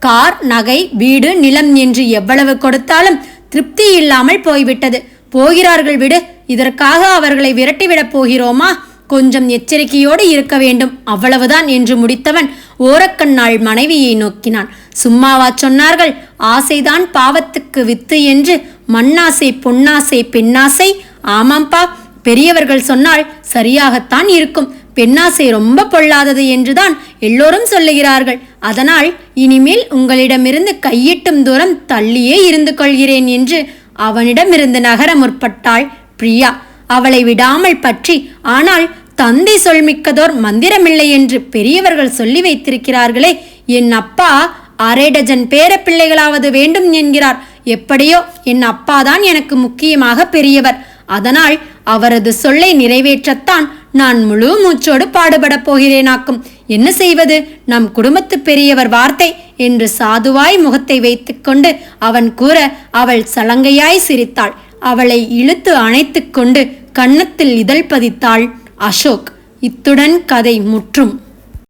கார், நகை, வீடு, நிலம் என்று எவ்வளவு கொடுத்தாலும் திருப்தி இல்லாமல் போய்விட்டது. போகிறார்கள் விடு, இதற்காக அவர்களை விரட்டிவிடப் போகிறோமா? கொஞ்சம் எச்சரிக்கையோடு இருக்க வேண்டும், அவ்வளவுதான் என்று முடித்தவன் ஓரக்கண்ணாள் மனைவியை நோக்கினான். சும்மாவா சொன்னார்கள், ஆசைதான் பாவத்துக்கு வித்து என்று. மண்ணாசை, பொன்னாசை, பெண்ணாசை. ஆமாம்பா, பெரியவர்கள் சொன்னால் சரியாகத்தான் இருக்கும். பெண்ணாசை ரொம்ப பொல்லாதது என்றுதான் எல்லோரும் சொல்லுகிறார்கள். அதனால் இனிமேல் உங்களிடமிருந்து கையெட்டும் தூரம் தள்ளியே இருந்து கொள்கிறேன் என்று அவனிடமிருந்து நகர முற்பட்டாள் பிரியா, அவளை விடாமல் பற்றி. ஆனால் தந்தை சொல்மிக்கதோர் மந்திரமில்லை என்று பெரியவர்கள் சொல்லி வைத்திருக்கிறார்களே. என் அப்பா 1/2 டஜன் பேர பிள்ளைகளாவது வேண்டும் என்கிறார். எப்படியோ என் அப்பாதான் எனக்கு முக்கியமாக பெரியவர். அதனால் அவரது சொல்லை நிறைவேற்றத்தான் நான் முழு மூச்சோடு பாடுபடப் போகிறேனாக்கும். என்ன செய்வது, நம் குடும்பத்து பெரியவர் வார்த்தை என்று சாதுவாய் முகத்தை வைத்துக்கொண்டு அவன் கூற அவள் சலங்கையாய் சிரித்தாள். அவளை இழுத்து அணைத்து கொண்டு கன்னத்தில் இதழ் பதித்தாள். அசோக். இத்துடன் கதை முற்றும்.